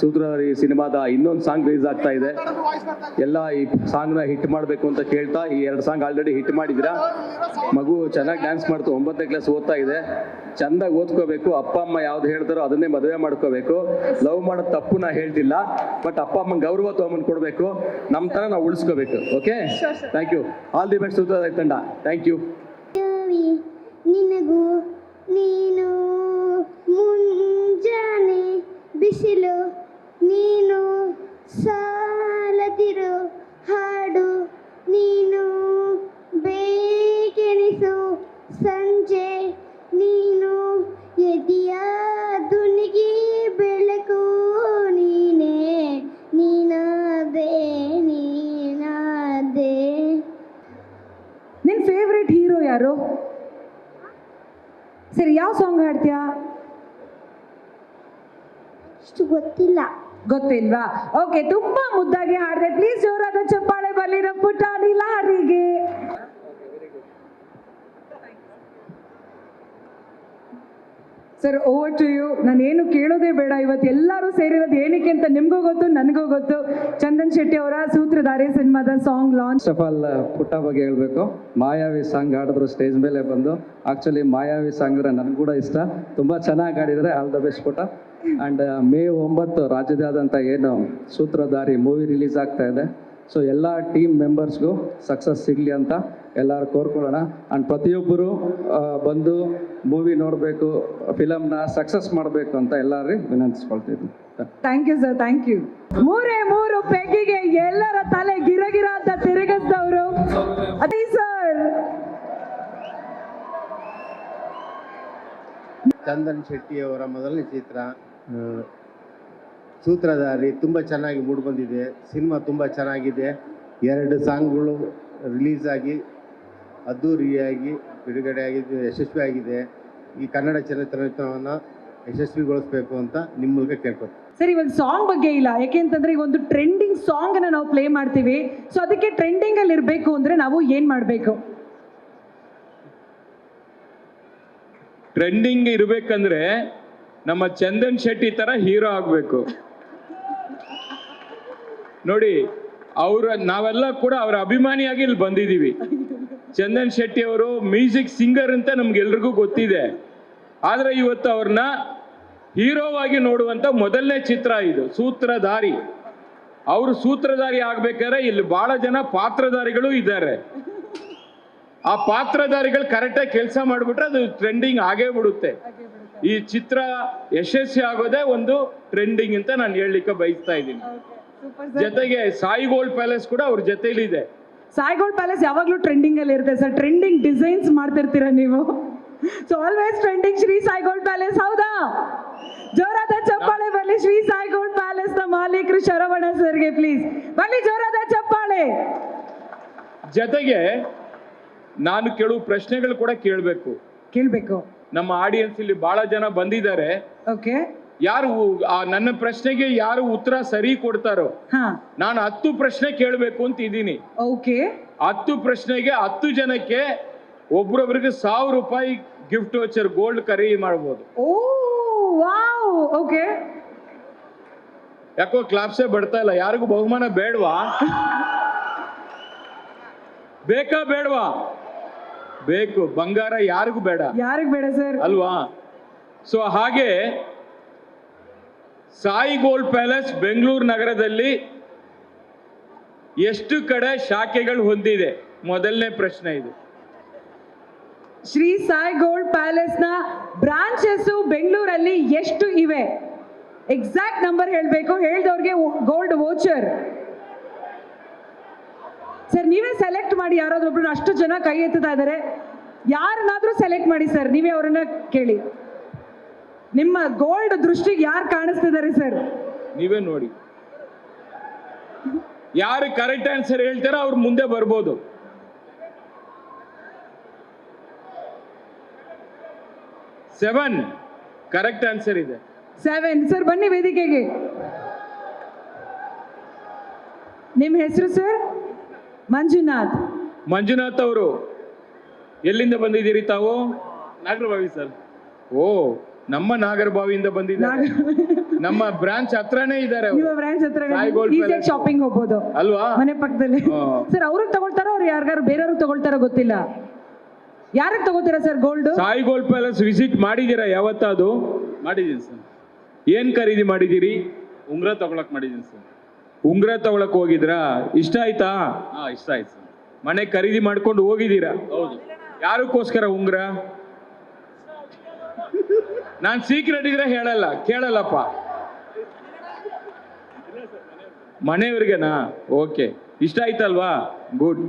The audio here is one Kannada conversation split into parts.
ಸೂತ್ರಧಾರಿ ಸಿನಿಮಾದ ಇನ್ನೊಂದು ಸಾಂಗ್ ರಿಲೀಸ್ ಆಗ್ತಾ ಇದೆ. ಎಲ್ಲ ಈ ಸಾಂಗ್ನ ಹಿಟ್ ಮಾಡಬೇಕು ಅಂತ ಕೇಳ್ತಾ, ಈ 2 ಸಾಂಗ್ ಆಲ್ರೆಡಿ ಹಿಟ್ ಮಾಡಿದ್ದೀರಾ. ಮಗು ಚೆನ್ನಾಗಿ ಡ್ಯಾನ್ಸ್ ಮಾಡ್ತು, 9ನೇ ಕ್ಲಾಸ್ ಓದ್ತಾ ಇದೆ. ಚಂದಾಗಿ ಓದ್ಕೋಬೇಕು. ಅಪ್ಪ ಅಮ್ಮ ಯಾವ್ದು ಹೇಳ್ತಾರೋ ಅದನ್ನೇ ಮದುವೆ ಮಾಡ್ಕೋಬೇಕು. ಲವ್ ಮಾಡೋದು ತಪ್ಪು ನಾ ಹೇಳ್ತಿಲ್ಲ, ಬಟ್ ಅಪ್ಪ ಅಮ್ಮಂಗೆ ಗೌರವ ತೊಗೊಂಬಂದು ಕೊಡಬೇಕು. ನಮ್ಮ ಥರ ನಾವು ಉಳಿಸ್ಕೋಬೇಕು. Okay, thank you. All the best Sutradhari ತಂಡ. Thank you. ನಿನಗೂ ನೀನು ಮುಂಜಾನೆ ಬಿಸಿಲು, ನೀನು ಸಾಲದಿರು ಹಾಡು, ನೀನು ಬೇಕೆನಿಸು ಸಂಜೆ, ನೀನು ಎದೆಯ ದುನಿಗಿ ಬೆಳಕು, ನೀನೇ ನೀನಾದೆ ನೀನಾದೆ. ನಿನ್ನ ಫೇವ್ರೆಟ್ ಹೀರೋ ಯಾರು? ಸರಿ, ಯಾವ ಸಾಂಗ್ ಹಾಡ್ತೀಯಾ? ಅಷ್ಟು ಗೊತ್ತಿಲ್ಲ. ಗೊತ್ತಿಲ್ವಾ? ಓಕೆ, ತುಂಬಾ ಮುದ್ದಾಗಿ ಹಾಡಿದೆ. ಪ್ಲೀಸ್ ಜೋರಾದ ಚಪ್ಪಾಳೆ ಬರಲಿ ನಮ್ಮ ಪುಟಾಣಿ ಲಹರಿಗೆ. Sir, over to you. ನಾನೇನು ಕೇಳೋದೇ ಬೇಡ. ಇವತ್ತು ಎಲ್ಲರೂ ಸೇರಿರೋದು ಏನಕ್ಕೆ ಅಂತ ನಿಮಗೂ ಗೊತ್ತು, ನನಗೂ ಗೊತ್ತು. ಚಂದನ್ ಶೆಟ್ಟಿ ಅವರ ಸೂತ್ರಧಾರಿ ಸಿನಿಮಾದ song launch. First of all ಪುಟ್ಟ ಬಗ್ಗೆ ಹೇಳಬೇಕು. ಮಾಯಾವಿ ಸಾಂಗ್ ಹಾಡಿದ್ರು ಸ್ಟೇಜ್ ಮೇಲೆ ಬಂದು. ಆ್ಯಕ್ಚುಲಿ ಮಾಯಾವಿ ಸಾಂಗ್ ಅಂದರೆ ನನಗೆ ಕೂಡ ಇಷ್ಟ. ತುಂಬ ಚೆನ್ನಾಗಿ ಹಾಡಿದರೆ. ಆಲ್ ದ ಬೆಸ್ಟ್ ಪುಟ್ಟ. ಆ್ಯಂಡ್ ಮೇ 9 ರಾಜ್ಯದಾದಂಥ ಏನು ಸೂತ್ರಧಾರಿ ಮೂವಿ ರಿಲೀಸ್ ಆಗ್ತಾ ಇದೆ. ಸೊ ಎಲ್ಲ ಟೀಮ್ ಮೆಂಬರ್ಸ್ಗೂ ಸಕ್ಸಸ್ ಸಿಗಲಿ ಅಂತ ಎಲ್ಲರೂ ಕೋರ್ಕೊಳ್ಳೋಣ. ಆ್ಯಂಡ್ ಪ್ರತಿಯೊಬ್ಬರು ಬಂದು ಮೂವಿ ನೋಡಬೇಕು, ಫಿಲಮ್ನ ಸಕ್ಸಸ್ ಮಾಡಬೇಕು ಅಂತ ಎಲ್ಲರಿಗೂ ವಿನಂತಿಸ್ಕೊಳ್ತಿದ್ದೀನಿ. Thank you sir, thank you. 3 ಪೆಗ್ಗಿಗೆ ಎಲ್ಲರ ತಲೆ ಗಿರಗಿರ ಅಂತ ತಿರುಗಿಸಿದವರು ಅದೇ ಸರ್. ಚಂದನ್ ಶೆಟ್ಟಿ ಅವರ ಮೊದಲನೇ ಚಿತ್ರ ಸೂತ್ರಧಾರಿ ತುಂಬ ಚೆನ್ನಾಗಿ ಮೂಡಿ ಬಂದಿದೆ. ಸಿನಿಮಾ ತುಂಬ ಚೆನ್ನಾಗಿದೆ. 2 ಸಾಂಗ್ಗಳು ರಿಲೀಸ್ ಆಗಿ ಅದ್ದೂರಿಯಾಗಿ ಬಿಡುಗಡೆಯಾಗಿದ್ದು ಯಶಸ್ವಿಯಾಗಿದೆ. ಈ ಕನ್ನಡ ಚಲನಚಿತ್ರವನ್ನು ಯಶಸ್ವಿಗೊಳಿಸಬೇಕು ಅಂತ ನಿಮ್ಮ ಮೂಲಕ ಕೇಳ್ಕೊತೀನಿ. ಸರ್, ಇವಾಗ ಸಾಂಗ್ ಬಗ್ಗೆ ಇಲ್ಲ. ಯಾಕೆಂತಂದ್ರೆ ಈಗ ಒಂದು ಟ್ರೆಂಡಿಂಗ್ ಸಾಂಗ್ ಅನ್ನ ನಾವು ಪ್ಲೇ ಮಾಡ್ತೀವಿ. ಸೊ ಅದಕ್ಕೆ ಟ್ರೆಂಡಿಂಗ್ ಅಲ್ಲಿ ಇರಬೇಕು ಅಂದ್ರೆ ನಾವು ಏನ್ ಮಾಡಬೇಕು? ಟ್ರೆಂಡಿಂಗ್ ಇರಬೇಕಂದ್ರೆ ನಮ್ಮ ಚಂದನ್ ಶೆಟ್ಟಿ ತರ ಹೀರೋ ಆಗಬೇಕು. ನೋಡಿ, ನಾವೆಲ್ಲ ಕೂಡ ಅವರ ಅಭಿಮಾನಿಯಾಗಿ ಇಲ್ಲಿ ಬಂದಿದ್ದೀವಿ. ಚಂದನ್ ಶೆಟ್ಟಿ ಅವರು ಮ್ಯೂಸಿಕ್ ಸಿಂಗರ್ ಅಂತ ನಮ್ಗೆಲ್ರಿಗೂ ಗೊತ್ತಿದೆ. ಆದರೆ ಇವತ್ತು ಅವ್ರನ್ನ ಹೀರೋವಾಗಿ ನೋಡುವಂಥ ಮೊದಲನೇ ಚಿತ್ರ ಇದು ಸೂತ್ರಧಾರಿ. ಅವರು ಸೂತ್ರಧಾರಿ ಆಗ್ಬೇಕಾದ್ರೆ ಇಲ್ಲಿ ಬಹಳ ಜನ ಪಾತ್ರಧಾರಿಗಳು ಇದ್ದಾರೆ. ಆ ಪಾತ್ರಧಾರಿಗಳು ಕರೆಕ್ಟಾಗಿ ಕೆಲಸ ಮಾಡಿಬಿಟ್ರೆ ಅದು ಟ್ರೆಂಡಿಂಗ್ ಆಗೇ ಬಿಡುತ್ತೆ. ಈ ಚಿತ್ರ ಯಶಸ್ವಿ ಆಗೋದೇ ಒಂದು ಟ್ರೆಂಡಿಂಗ್ ಅಂತ ನಾನು ಹೇಳಲಿಕ್ಕೆ ಬಯಸ್ತಾ ಇದ್ದೀನಿ. ಜೊತೆಗೆ ಸಾಯಿ ಗೋಲ್ಡ್ ಪ್ಯಾಲೇಸ್ ಕೂಡ ಅವ್ರ ಜೊತೆಲಿದೆ. ಸಾಯಿ ಗೋಲ್ಡ್ ಪ್ಯಾಲೇಸ್ ಯಾವಾಗಲೂ ಟ್ರೆಂಡಿಂಗ್ ಅಲ್ಲಿ ಇರುತ್ತೆ ಸರ್. ಟ್ರೆಂಡಿಂಗ್ ಡಿಸೈನ್ಸ್ ಮಾಡ್ತಿರ್ತೀರಾ ನೀವು. So always trending Shri Sai gold palace. ಹೌದಾ? ಜೋರಾದ ಚಪ್ಪಾಳೆ ಬರಲಿ ಶ್ರೀ ಸಾಯಿ ಗೋಲ್ಡ್ ಪ್ಯಾಲೇಸ್ ನ ಮಾಲೀಕರು ಶರವಣ ಸರ್ಗೆ. ಪ್ಲೀಸ್ ಬನ್ನಿ, ಜೋರಾದ ಚಪ್ಪಾಳೆ. ಜೊತೆಗೆ ನಾನು ಕೆಲವು ಪ್ರಶ್ನೆಗಳು ಕೂಡ ಕೇಳಬೇಕು. ನಮ್ಮ ಆಡಿಯನ್ಸ್ ಇಲ್ಲಿ ಬಹಳ ಜನ ಬಂದಿದ್ದಾರೆ. ಓಕೆ, ಯಾರು ನನ್ನ ಪ್ರಶ್ನೆಗೆ ಯಾರು ಉತ್ತರ ಸರಿ ಕೊಡ್ತಾರೋ ನಾನು 10 ಪ್ರಶ್ನೆ ಕೇಳಬೇಕು ಅಂತ ಇದ್ದೀನಿ. ಓಕೆ, 10 ಪ್ರಶ್ನೆಗೆ 10 ಜನಕ್ಕೆ ಒಬ್ರೊಬ್ರಿಗೆ 1000 ರೂಪಾಯಿ ಗಿಫ್ಟ್ ವೋಚರ್ ಗೋಲ್ಡ್ ಖರೀದಿ ಮಾಡಬಹುದು. ಓ ವಾವ್, ಓಕೆ. ಯಾಕೋ ಕ್ಲಾಪ್ಸೇ ಬರ್ತಾ ಇಲ್ಲ. ಯಾರಿಗೂ ಬಹುಮಾನ ಬೇಡವಾ? ಬೇಕಾ ಬೇಡವಾ? ಬೇಕು. ಬಂಗಾರ ಯಾರಿಗೂ ಬೇಡ. ಯಾರಿಗೂ ಬೇಡ ಸರ್, ಅಲ್ವಾ? ಸೊ ಹಾಗೆ ಸಾಯಿ ಗೋಲ್ಡ್ ಪ್ಯಾಲೇಸ್ ಬೆಂಗಳೂರು ನಗರದಲ್ಲಿ ಎಷ್ಟು ಕಡೆ ಶಾಖೆಗಳು ಹೊಂದಿದೆ? ಮೊದಲನೇ ಪ್ರಶ್ನೆ ಇದು. ಶ್ರೀ ಸಾಯಿ ಗೋಲ್ಡ್ ಪ್ಯಾಲೇಸ್ ನ ಬ್ರಾಂಚಸ್ ಬೆಂಗಳೂರಲ್ಲಿ ಎಷ್ಟು ಇವೆ? ಎಕ್ಸಾಕ್ಟ್ ನಂಬರ್ ಹೇಳಬೇಕು. ಹೇಳ್ದವ್ರಿಗೆ ಗೋಲ್ಡ್ ವೋಚರ್. ಸರ್, ನೀವೇ ಸೆಲೆಕ್ಟ್ ಮಾಡಿ. ಯಾರಾದ್ರೊಬ್ರು, ಅಷ್ಟು ಜನ ಕೈ ಎತ್ತುತ್ತಾ ಇದ್ದಾರೆ. ಯಾರನ್ನಾದ್ರೂ ಸೆಲೆಕ್ಟ್ ಮಾಡಿ ಸರ್. ನೀವೇ ಅವರನ್ನ ಕೇಳಿ. ನಿಮ್ಮ ಗೋಲ್ಡ್ ದೃಷ್ಟಿಗೆ ಯಾರು ಕಾಣಿಸ್ತಿದ್ದಾರೆ ಸರ್? ನೀವೇ ನೋಡಿ. ಯಾರು ಕರೆಕ್ಟ್ ಆನ್ಸರ್ ಹೇಳ್ತಾರೋ ಅವ್ರು ಮುಂದೆ ಬರ್ಬೋದು. ಸೆವೆನ್ ಕರೆಕ್ಟ್ ಆನ್ಸರ್ ಇದೆ. 7 ಸರ್, ಬನ್ನಿ ವೇದಿಕೆಗೆ. ನಿಮ್ಮ ಹೆಸರು ಸರ್? ಮಂಜುನಾಥ್. ಮಂಜುನಾಥ್ ಅವರು ಎಲ್ಲಿಂದ ಬಂದಿದ್ದೀರಿ ತಾವು? ನಾಗರಬಾವಿ ಸರ್. ಓ, ನಮ್ಮ ನಾಗರಬಾವಿಯಿಂದ ಬಂದಿದ್ದಾರೆ. ನಮ್ಮ ಬ್ರಾಂಚ್ ಹತ್ರನೇ ಇದ್ದಾರೆ ಅವ್ರು. ನಿಮ್ಮ ಬ್ರಾಂಚ್ ಹತ್ರ ಸಾಯಿ ಗೋಲ್ಡ್ ಈಸಿಯಾಗಿ ಪ್ಯಾಲೇಸ್. ಶಾಪಿಂಗ್ ಹೋಗ್ಬೋದು ಅಲ್ವಾ? ಮನೆ ಪಕ್ಕದಲ್ಲಿ. ಹಾ. ಸರ್ ಅವ್ರಿಗೆ ತಗೊಳ್ತಾರೋ ಅವ್ರು ಯಾರಿಗಾರು ಬೇರೆಯವ್ರಿಗೆ ತಗೊಳ್ತಾರೋ ಗೊತ್ತಿಲ್ಲ. ಯಾರಿಗೆ ತಗೋತೀರಾ sir gold? Sai gold palace visit ಮಾಡಿದ್ದೀರಾ ಯಾವತ್ತಾದು? ಮಾಡಿದ್ದೀನಿ ಸರ್. ಏನ್ ಖರೀದಿ ಮಾಡಿದ್ದೀರಿ? ಉಂಗುರ ತಗೊಳಕ್ ಮಾಡಿದ್ದೀನಿ ಸರ್. ಉಂಗ್ರ ತಗೊಳಕ್ ಹೋಗಿದ್ರಾ? ಇಷ್ಟ ಆಯ್ತಾ? ಹಾ, ಇಷ್ಟ ಆಯ್ತು ಸರ್. ಮನೆ ಖರೀದಿ ಮಾಡ್ಕೊಂಡು ಹೋಗಿದ್ದೀರಾ? ಹೌದು. ಯಾರಕ್ಕೋಸ್ಕರ ಉಂಗ್ರ? ನಾನ್ ಸೀಕ್ರೆಟ್ ಇದ್ರೆ ಹೇಳಲ್ಲ, ಕೇಳಲ್ಲಪ್ಪ. ಮನೆಯವ್ರಿಗೆನಾ? ಓಕೆ, ಇಷ್ಟ ಆಯ್ತಲ್ವಾ? ಗುಡ್.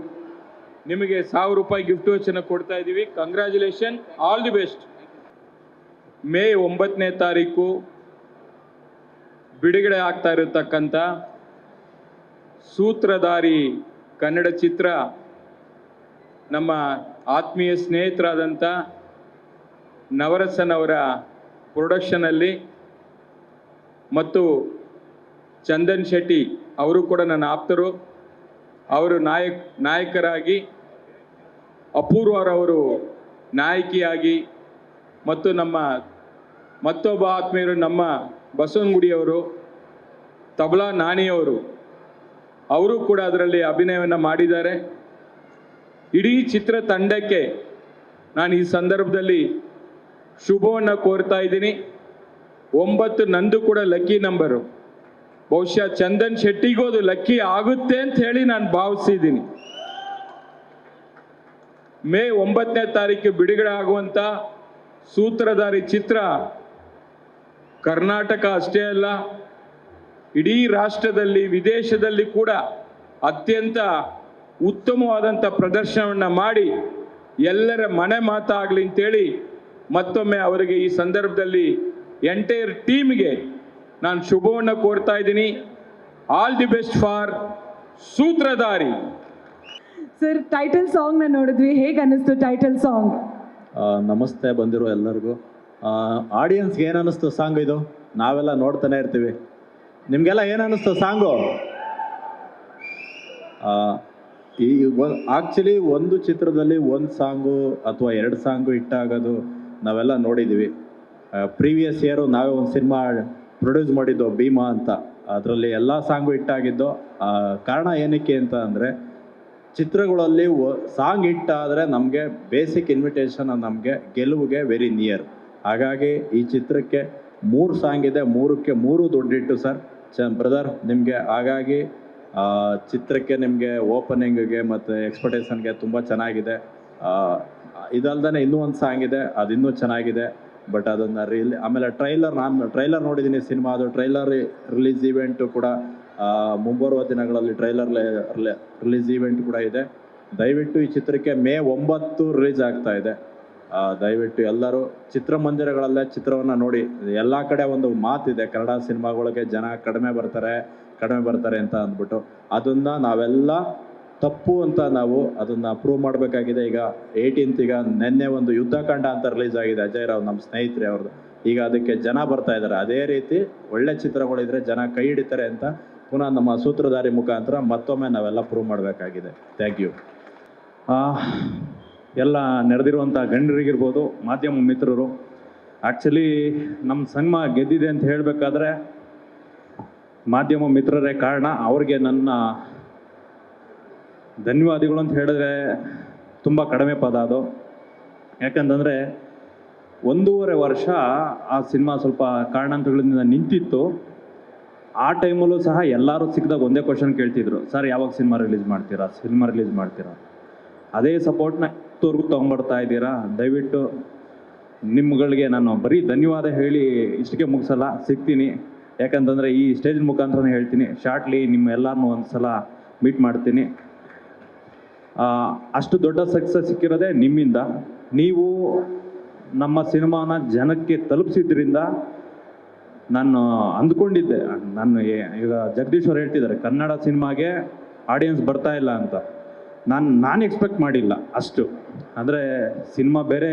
ನಿಮಗೆ 1000 ರೂಪಾಯಿ ಗಿಫ್ಟ್ ವಚನ ಕೊಡ್ತಾ ಇದ್ದೀವಿ. Congratulation, all the best. May 9ನೇ ತಾರೀಕು ಬಿಡುಗಡೆ ಆಗ್ತಾ ಇರತಕ್ಕಂಥ ಸೂತ್ರಧಾರಿ ಕನ್ನಡ ಚಿತ್ರ ನಮ್ಮ ಆತ್ಮೀಯ ಸ್ನೇಹಿತರಾದಂಥ ನವರಸನ್ ಅವರ ಪ್ರೊಡಕ್ಷನಲ್ಲಿ ಮತ್ತು ಚಂದನ್ ಶೆಟ್ಟಿ ಅವರು ಕೂಡ ನನ್ನ ಆಪ್ತರು. ಅವರು ನಾಯಕರಾಗಿ, ಅಪೂರ್ವರವರು ನಾಯಕಿಯಾಗಿ, ಮತ್ತು ನಮ್ಮ ಮತ್ತೊಬ್ಬ ಆತ್ಮೀಯರು ನಮ್ಮ ಬಸವನಗುಡಿಯವರು, ತಬಲಾ ನಾಣಿಯವರು, ಅವರು ಕೂಡ ಅದರಲ್ಲಿ ಅಭಿನಯವನ್ನು ಮಾಡಿದ್ದಾರೆ. ಇಡೀ ಚಿತ್ರತಂಡಕ್ಕೆ ನಾನು ಈ ಸಂದರ್ಭದಲ್ಲಿ ಶುಭವನ್ನು ಕೋರ್ತಾ ಇದ್ದೀನಿ. 9 ನಂದು ಕೂಡ ಲಕ್ಕಿ ನಂಬರು. ಬಹುಶಃ ಚಂದನ್ ಶೆಟ್ಟಿಗೂ ಅದು ಲಕ್ಕಿ ಆಗುತ್ತೆ ಅಂತ ಹೇಳಿ ನಾನು ಭಾವಿಸಿದ್ದೀನಿ. ಮೇ 9ನೇ ತಾರೀಕು ಬಿಡುಗಡೆ ಆಗುವಂಥ ಸೂತ್ರಧಾರಿ ಚಿತ್ರ ಕರ್ನಾಟಕ ಅಷ್ಟೇ ಅಲ್ಲ, ಇಡೀ ರಾಷ್ಟ್ರದಲ್ಲಿ, ವಿದೇಶದಲ್ಲಿ ಕೂಡ ಅತ್ಯಂತ ಉತ್ತಮವಾದಂಥ ಪ್ರದರ್ಶನವನ್ನು ಮಾಡಿ ಎಲ್ಲರ ಮನೆ ಮಾತಾಗಲಿ ಅಂತೇಳಿ ಮತ್ತೊಮ್ಮೆ ಅವರಿಗೆ ಈ ಸಂದರ್ಭದಲ್ಲಿ ಎಂಟೈರ್ ಟೀಮ್ಗೆ ನಾನು ಶುಭವನ್ನು ಕೋರ್ತಾ ಇದ್ದೀನಿ. All the best for Sutradhari. Sir title song ನ ನೋಡಿದ್ವಿ, ಹೇಗೆ ಅನ್ನಿಸ್ತು ಟೈಟಲ್ ಸಾಂಗ್? ನಮಸ್ತೆ ಬಂದಿರೋ ಎಲ್ಲರಿಗೂ. ಆಡಿಯನ್ಸ್ಗೆ ಏನು ಅನ್ನಿಸ್ತು ಸಾಂಗ್ ಇದು? ನಾವೆಲ್ಲ ನೋಡ್ತಾನೆ ಇರ್ತೀವಿ. ನಿಮಗೆಲ್ಲ ಏನು ಅನ್ನಿಸ್ತು ಸಾಂಗು? ಈ ಆ್ಯಕ್ಚುಲಿ ಒಂದು ಚಿತ್ರದಲ್ಲಿ ಒಂದು ಸಾಂಗು ಅಥವಾ 2 ಸಾಂಗು ಹಿಟ್ಟಾಗೋದು ನಾವೆಲ್ಲ ನೋಡಿದ್ದೀವಿ. ಪ್ರೀವಿಯಸ್ ಇಯರು ನಾವೇ ಒಂದು ಸಿನಿಮಾ ಪ್ರೊಡ್ಯೂಸ್ ಮಾಡಿದ್ದು ಭೀಮಾ ಅಂತ. ಅದರಲ್ಲಿ ಎಲ್ಲ ಸಾಂಗು ಹಿಟ್ಟಾಗಿದ್ದು. ಕಾರಣ ಏನಕ್ಕೆ ಅಂತ ಅಂದರೆ, ಚಿತ್ರಗಳಲ್ಲಿ ಸಾಂಗ್ ಹಿಟ್ಟಾದರೆ ನಮಗೆ ಬೇಸಿಕ್ ಇನ್ವಿಟೇಷನ್ ನಮಗೆ ಗೆಲುವಿಗೆ ವೆರಿ ನಿಯರ್. ಹಾಗಾಗಿ ಈ ಚಿತ್ರಕ್ಕೆ 3 ಸಾಂಗ್ ಇದೆ, 3ಕ್ಕೆ 3 ದುಡ್ಡಿಟ್ಟು ಸರ್ ಬ್ರದರ್ ನಿಮಗೆ. ಹಾಗಾಗಿ ಚಿತ್ರಕ್ಕೆ ನಿಮಗೆ ಓಪನಿಂಗಿಗೆ ಮತ್ತು ಎಕ್ಸ್ಪೆಕ್ಟೇಷನ್ಗೆ ತುಂಬ ಚೆನ್ನಾಗಿದೆ. ಇದಲ್ದೇ ಇನ್ನೂ ಒಂದು ಸಾಂಗ್ ಇದೆ, ಅದು ಇನ್ನೂ ಚೆನ್ನಾಗಿದೆ. ಬಟ್ ಅದನ್ನು ಆಮೇಲೆ ನಾನು ಟ್ರೈಲರ್ ನೋಡಿದ್ದೀನಿ ಸಿನಿಮಾದು. ಟ್ರೈಲರ್ ರಿಲೀಸ್ ಈವೆಂಟು ಕೂಡ ಮುಂಬರುವ ದಿನಗಳಲ್ಲಿ ರಿಲೀಸ್ ಈವೆಂಟ್ ಕೂಡ ಇದೆ. ದಯವಿಟ್ಟು ಈ ಚಿತ್ರಕ್ಕೆ ಮೇ 9 ರಿಲೀಸ್ ಆಗ್ತಾ ಇದೆ. ದಯವಿಟ್ಟು ಎಲ್ಲರೂ ಚಿತ್ರಮಂದಿರಗಳಲ್ಲೇ ಚಿತ್ರವನ್ನು ನೋಡಿ. ಎಲ್ಲ ಕಡೆ ಒಂದು ಮಾತಿದೆ, ಕನ್ನಡ ಸಿನಿಮಾಗಳಿಗೆ ಜನ ಕಡಿಮೆ ಬರ್ತಾರೆ ಅಂತ ಅಂದ್ಬಿಟ್ಟು. ಅದನ್ನು ನಾವೆಲ್ಲ ತಪ್ಪು ಅಂತ ನಾವು ಅದನ್ನು ಪ್ರೂವ್ ಮಾಡಬೇಕಾಗಿದೆ. ಈಗ 18th ಈಗ ನಿನ್ನೆ ಒಂದು ಯುದ್ಧಕಾಂಡ ಅಂತ ರಿಲೀಸ್ ಆಗಿದೆ, ಅಜಯ್ ರಾವ್ ನಮ್ಮ ಸ್ನೇಹಿತರೆ ಅವ್ರದ್ದು. ಈಗ ಅದಕ್ಕೆ ಜನ ಬರ್ತಾ ಇದ್ದಾರೆ. ಅದೇ ರೀತಿ ಒಳ್ಳೆ ಚಿತ್ರಗಳಿದ್ರೆ ಜನ ಕೈ ಹಿಡಿತಾರೆ ಅಂತ ಪುನಃ ನಮ್ಮ ಸೂತ್ರಧಾರಿ ಮುಖಾಂತರ ಮತ್ತೊಮ್ಮೆ ನಾವೆಲ್ಲ ಪ್ರೂವ್ ಮಾಡಬೇಕಾಗಿದೆ. Thank you. ಎಲ್ಲ ನೆರೆದಿರುವಂಥ ಗಣ್ಯರಿಗಿರ್ಬೋದು, ಮಾಧ್ಯಮ ಮಿತ್ರರು, ಆ್ಯಕ್ಚುಲಿ ನಮ್ಮ ಸಿನಿಮಾ ಗೆದ್ದಿದೆ ಅಂತ ಹೇಳಬೇಕಾದ್ರೆ ಮಾಧ್ಯಮ ಮಿತ್ರರೇ ಕಾರಣ. ಅವ್ರಿಗೆ ನನ್ನ ಧನ್ಯವಾದಗಳು ಅಂತ ಹೇಳಿದ್ರೆ ತುಂಬ ಕಡಿಮೆ ಪದ ಅದು. ಯಾಕಂತಂದರೆ 1.5 ವರ್ಷ ಆ ಸಿನಿಮಾ ಸ್ವಲ್ಪ ಕಾರಣಾಂತರಗಳಿಂದ ನಿಂತಿತ್ತು. ಆ ಟೈಮಲ್ಲೂ ಸಹ ಎಲ್ಲರೂ ಸಿಕ್ಕಿದಾಗ ಒಂದೇ ಕ್ವಶನ್ ಕೇಳ್ತಿದ್ರು, ಸರ್ ಯಾವಾಗ ಸಿನಿಮಾ ರಿಲೀಸ್ ಮಾಡ್ತೀರಾ? ಅದೇ ಸಪೋರ್ಟ್ನ ಇತ್ತವರೆಗೂ ತೊಗೊಂಬರ್ತಾ ಇದ್ದೀರಾ. ದಯವಿಟ್ಟು ನಿಮ್ಗಳಿಗೆ ನಾನು ಬರೀ ಧನ್ಯವಾದ ಹೇಳಿ ಇಷ್ಟಕ್ಕೆ ಮುಗಿಸಲ್ಲ, ಸಿಗ್ತೀನಿ. ಯಾಕಂತಂದರೆ ಈ ಸ್ಟೇಜ್ ಮುಖಾಂತರ ಹೇಳ್ತೀನಿ, ಶಾರ್ಟ್ಲಿ ನಿಮ್ಮೆಲ್ಲರನ್ನೂ ಒಂದು ಸಲ ಮೀಟ್ ಮಾಡ್ತೀನಿ. ಅಷ್ಟು ದೊಡ್ಡ ಸಕ್ಸಸ್ ಸಿಕ್ಕಿರೋದೇ ನಿಮ್ಮಿಂದ. ನೀವು ನಮ್ಮ ಸಿನಿಮಾನ ಜನಕ್ಕೆ ತಲುಪಿಸಿದ್ರಿಂದ ನಾನು ಅಂದ್ಕೊಂಡಿದ್ದೆ, ಈಗ ಜಗದೀಶ್ ಅವ್ರು ಹೇಳ್ತಿದ್ದಾರೆ ಕನ್ನಡ ಸಿನಿಮಾಗೆ ಆಡಿಯನ್ಸ್ ಬರ್ತಾ ಇಲ್ಲ ಅಂತ. ನಾನು ಎಕ್ಸ್ಪೆಕ್ಟ್ ಮಾಡಿಲ್ಲ ಅಷ್ಟು. ಅಂದರೆ ಸಿನಿಮಾ ಬೇರೆ,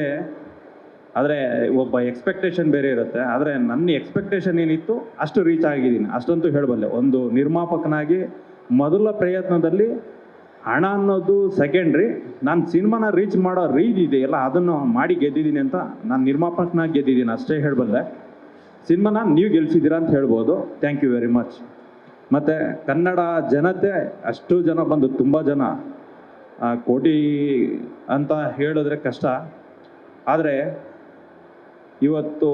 ಆದರೆ ಒಬ್ಬ ಎಕ್ಸ್ಪೆಕ್ಟೇಷನ್ ಬೇರೆ ಇರುತ್ತೆ. ಆದರೆ ನನ್ನ ಎಕ್ಸ್ಪೆಕ್ಟೇಷನ್ ಏನಿತ್ತು ಅಷ್ಟು ರೀಚ್ ಆಗಿದ್ದೀನಿ, ಅಷ್ಟಂತೂ ಹೇಳಬಲ್ಲೆ. ಒಂದು ನಿರ್ಮಾಪಕನಾಗಿ ಮೊದಲ ಪ್ರಯತ್ನದಲ್ಲಿ ಹಣ ಅನ್ನೋದು ಸೆಕೆಂಡ್ರಿ, ನಾನು ಸಿನಿಮಾನ ರೀಚ್ ಮಾಡೋ ರೀತಿ ಇದೆಯಲ್ಲ ಅದನ್ನು ಮಾಡಿ ಗೆದ್ದಿದ್ದೀನಿ ಅಂತ ನಾನು ನಿರ್ಮಾಪಕನಾಗಿ ಗೆದ್ದಿದ್ದೀನಿ ಅಷ್ಟೇ ಹೇಳಬಲ್ಲೆ. ಸಿನಿಮಾನ ನೀವು ಗೆಲ್ಸಿದ್ದೀರಾ ಅಂತ ಹೇಳ್ಬೋದು. Thank you very much. ಮತ್ತು ಕನ್ನಡ ಜನತೆ ಅಷ್ಟು ಜನ ಬಂದು, ತುಂಬ ಜನ, ಕೋಟಿ ಅಂತ ಹೇಳಿದ್ರೆ ಕಷ್ಟ. ಆದರೆ ಇವತ್ತು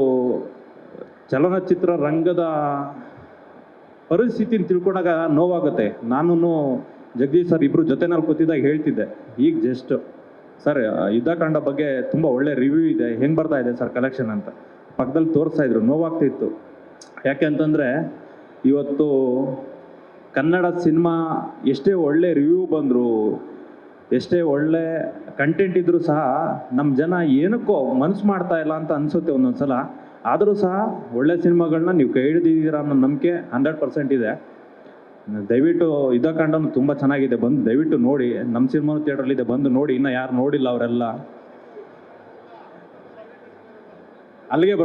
ಚಲನಚಿತ್ರ ರಂಗದ ಪರಿಸ್ಥಿತಿನ ತಿಳ್ಕೊಂಡಾಗ ನೋವಾಗುತ್ತೆ. ನಾನು ಜಗದೀಶ್ ಸರ್ ಇಬ್ಬರು ಜೊತೆನಲ್ಲಿ ಕೂತಿದ್ದಾಗ ಹೇಳ್ತಿದ್ದೆ, ಈಗ ಜಸ್ಟ್ ಸರ್ ಯುದ್ಧಕಾಂಡ ಬಗ್ಗೆ ತುಂಬ ಒಳ್ಳೆ ರಿವ್ಯೂ ಇದೆ, ಹೆಂಗೆ ಬರ್ತಾ ಇದೆ ಸರ್ ಕಲೆಕ್ಷನ್ ಅಂತ ಪಕ್ಕದಲ್ಲಿ ತೋರಿಸ್ತಾ ಇದ್ರು. ನೋವಾಗ್ತಿತ್ತು. ಯಾಕೆ ಅಂತಂದರೆ ಇವತ್ತು ಕನ್ನಡ ಸಿನಿಮಾ ಎಷ್ಟೇ ಒಳ್ಳೆ ರಿವ್ಯೂ ಬಂದರು, ಎಷ್ಟೇ ಒಳ್ಳೆ ಕಂಟೆಂಟ್ ಇದ್ದರೂ ಸಹ ನಮ್ಮ ಜನ ಏನಕ್ಕೋ ಮನಸ್ಸು ಮಾಡ್ತಾ ಇಲ್ಲ ಅಂತ ಅನಿಸುತ್ತೆ ಒಂದೊಂದು ಸಲ. ಆದರೂ ಸಹ ಒಳ್ಳೆ ಸಿನಿಮಾಗಳನ್ನ ನೀವು ಕೈ ಹಿಡಿದಿದ್ದೀರಾ ಅನ್ನೋ ನಂಬಿಕೆ 100% ಇದೆ. ದಯವಿಟ್ಟು ಯುದ್ಧಕಾಂಡನೂ ತುಂಬ ಚೆನ್ನಾಗಿದೆ, ಬಂದು ದಯವಿಟ್ಟು ನೋಡಿ. ನಮ್ಮ ಸಿನಿಮಾ ಥಿಯೇಟ್ರಲ್ಲಿದೆ, ಬಂದು ನೋಡಿ. ಇನ್ನು ಯಾರು ನೋಡಿಲ್ಲ ಅವರೆಲ್ಲ. ಅಲ್ಲಿಗೆ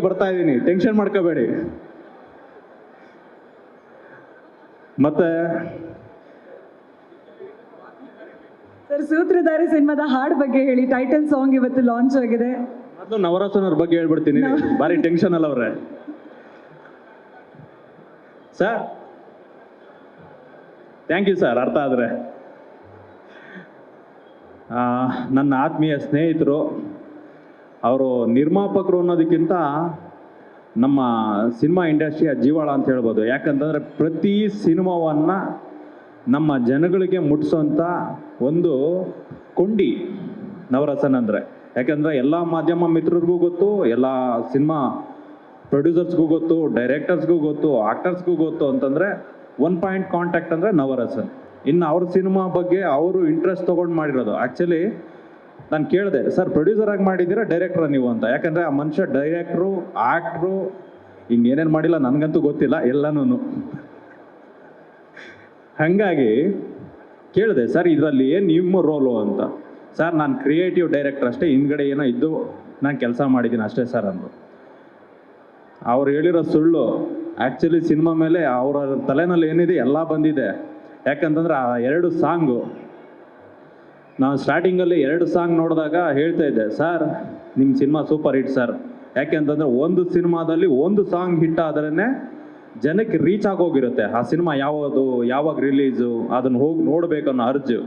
ಬರ್ತಾ ಇದ್ದೀನಿ, ಟೆನ್ಷನ್ ಮಾಡ್ಕೋಬೇಡಿ. ಮತ್ತೆ ಸರ್, ಸೂತ್ರಧಾರಿ ಸಿನಿಮಾದ ಹಾಡು ಬಗ್ಗೆ ಹೇಳಿ. ಟೈಟಲ್ ಸಾಂಗ್ ಇವತ್ತು ಲಾಂಚ್ ಆಗಿದೆ. ಮೊದಲು ನವರಸನವ್ರ ಬಗ್ಗೆ ಹೇಳ್ಬಿಡ್ತೀನಿ, ಭಾರಿ ಟೆನ್ಷನ್ ಅಲ್ಲ ಅವ್ರೆ. Sir thank you sir. ಅರ್ಥ ಆದರೆ ನನ್ನ ಆತ್ಮೀಯ ಸ್ನೇಹಿತರು, ಅವರು ನಿರ್ಮಾಪಕರು ಅನ್ನೋದಕ್ಕಿಂತ ನಮ್ಮ ಸಿನಿಮಾ ಇಂಡಸ್ಟ್ರಿಯ ಜೀವಾಳ ಅಂತ ಹೇಳ್ಬೋದು. ಯಾಕಂತಂದರೆ ಪ್ರತಿ ಸಿನಿಮಾವನ್ನು ನಮ್ಮ ಜನಗಳಿಗೆ ಮುಟ್ಟಿಸೋಂಥ ಒಂದು ಕೊಂಡಿ ನವರಸನ್ ಅಂದರೆ. ಯಾಕಂದರೆ ಎಲ್ಲ ಮಾಧ್ಯಮ ಮಿತ್ರರಿಗೂ ಗೊತ್ತು, ಎಲ್ಲ ಸಿನಿಮಾ ಪ್ರೊಡ್ಯೂಸರ್ಸ್ಗೂ ಗೊತ್ತು, ಡೈರೆಕ್ಟರ್ಸ್ಗೂ ಗೊತ್ತು, ಆಕ್ಟರ್ಸ್ಗೂ ಗೊತ್ತು ಅಂತಂದರೆ ಒನ್ ಪಾಯಿಂಟ್ ಕಾಂಟ್ಯಾಕ್ಟ್ ಅಂದರೆ ನವರಸನ್. ಇನ್ನು ಅವ್ರ ಸಿನಿಮಾ ಬಗ್ಗೆ ಅವರು ಇಂಟ್ರೆಸ್ಟ್ ತೊಗೊಂಡು ಮಾಡಿರೋದು. ಆ್ಯಕ್ಚುಲಿ ನಾನು ಕೇಳಿದೆ, ಸರ್ ಪ್ರೊಡ್ಯೂಸರ್ ಆಗಿ ಮಾಡಿದ್ದೀರಾ ಡೈರೆಕ್ಟ್ರಾ ನೀವು ಅಂತ. ಯಾಕಂದರೆ ಆ ಮನುಷ್ಯ ಡೈರೆಕ್ಟ್ರು, ಆ್ಯಕ್ಟ್ರು, ಇನ್ನೇನೇನು ಮಾಡಿಲ್ಲ ನನಗಂತೂ ಗೊತ್ತಿಲ್ಲ ಎಲ್ಲನೂ. ಹಾಗಾಗಿ ಕೇಳಿದೆ, ಸರ್ ಇದರಲ್ಲಿ ಏನು ನಿಮ್ಮ ರೋಲು ಅಂತ. ಸರ್ ನಾನು ಕ್ರಿಯೇಟಿವ್ ಡೈರೆಕ್ಟರ್ ಅಷ್ಟೇ, ಹಿಂದ್ಗಡೆ ಏನೋ ಇದ್ದು ನಾನು ಕೆಲಸ ಮಾಡಿದ್ದೀನಿ ಅಷ್ಟೇ ಸರ್ ಅಂದರು. ಅವ್ರು ಹೇಳಿರೋ ಸುಳ್ಳು. ಆ್ಯಕ್ಚುಲಿ ಸಿನಿಮಾ ಮೇಲೆ ಅವರ ತಲೆನಲ್ಲಿ ಏನಿದೆ ಎಲ್ಲ ಬಂದಿದೆ. ಯಾಕಂತಂದ್ರೆ ಆ 2 ಸಾಂಗು ನಾನು ಸ್ಟಾರ್ಟಿಂಗಲ್ಲಿ 2 ಸಾಂಗ್ ನೋಡಿದಾಗ ಹೇಳ್ತಾ ಇದ್ದೆ, ಸರ್ ನಿಮ್ಮ ಸಿನಿಮಾ ಸೂಪರ್ ಹಿಟ್ ಸರ್. ಯಾಕೆಂತಂದರೆ ಒಂದು ಸಿನಿಮಾದಲ್ಲಿ ಒಂದು ಸಾಂಗ್ ಹಿಟ್ ಆದ್ರೇ ಜನಕ್ಕೆ ರೀಚ್ ಆಗೋಗಿರುತ್ತೆ. ಆ ಸಿನಿಮಾ ಯಾವಾಗ ರಿಲೀಸು ಅದನ್ನು ಹೋಗಿ ನೋಡಬೇಕನ್ನೋ ಅರ್ಜು.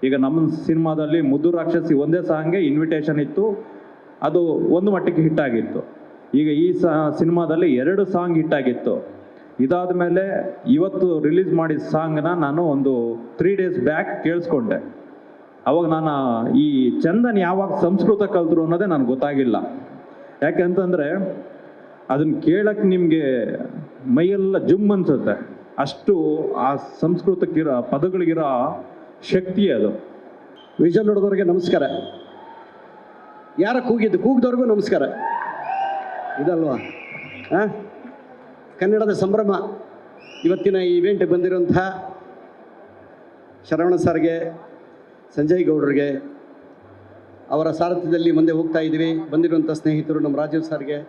ಈಗ ನಮ್ಮ ಸಿನಿಮಾದಲ್ಲಿ ಮುದ್ದು ರಾಕ್ಷಸಿ ಒಂದೇ ಸಾಂಗ್ಗೆ ಇನ್ವಿಟೇಷನ್ ಇತ್ತು, ಅದು ಒಂದು ಮಟ್ಟಿಗೆ ಹಿಟ್ ಆಗಿತ್ತು. ಈಗ ಈ ಸಿನಿಮಾದಲ್ಲಿ 2 ಸಾಂಗ್ ಹಿಟ್ ಆಗಿತ್ತು. ಇದಾದ ಮೇಲೆ ಇವತ್ತು ರಿಲೀಸ್ ಮಾಡಿದ ಸಾಂಗ್ನ ನಾನು ಒಂದು 3 days ಬ್ಯಾಕ್ ಕೇಳಿಸ್ಕೊಂಡೆ. ಅವಾಗ ನಾನು ಈ ಚಂದನ್ ಯಾವಾಗ ಸಂಸ್ಕೃತ ಕಲಿತರು ಅನ್ನೋದೇ ನನಗೆ ಗೊತ್ತಾಗಿಲ್ಲ. ಯಾಕೆಂತಂದರೆ ಅದನ್ನು ಕೇಳಕ್ಕೆ ನಿಮಗೆ ಮೈಯೆಲ್ಲ ಜುಮ್ ಅನ್ಸುತ್ತೆ. ಅಷ್ಟು ಆ ಸಂಸ್ಕೃತಕ್ಕಿರೋ ಪದಗಳಿಗಿರೋ ಶಕ್ತಿ ಅದು. ವಿಜಲ್ ನೋಡಿದವ್ರಿಗೆ ನಮಸ್ಕಾರ. ಯಾರ ಕೂಗಿದವ್ರಿಗೂ ನಮಸ್ಕಾರ. ಇದಲ್ವಾ ಕನ್ನಡದ ಸಂಭ್ರಮ. ಇವತ್ತಿನ ಈ ಇವೆಂಟ್ಗೆ ಬಂದಿರುವಂಥ ಶರವಣ ಸರ್ಗೆ, ಸಂಜಯ್ ಗೌಡ್ರಿಗೆ, ಅವರ ಸಾರಥ್ಯದಲ್ಲಿ ಮುಂದೆ ಹೋಗ್ತಾ ಇದ್ದೀವಿ. ಬಂದಿರುವಂಥ ಸ್ನೇಹಿತರು ನಮ್ಮ ರಾಜೀವ್ ಸರ್ಗೆ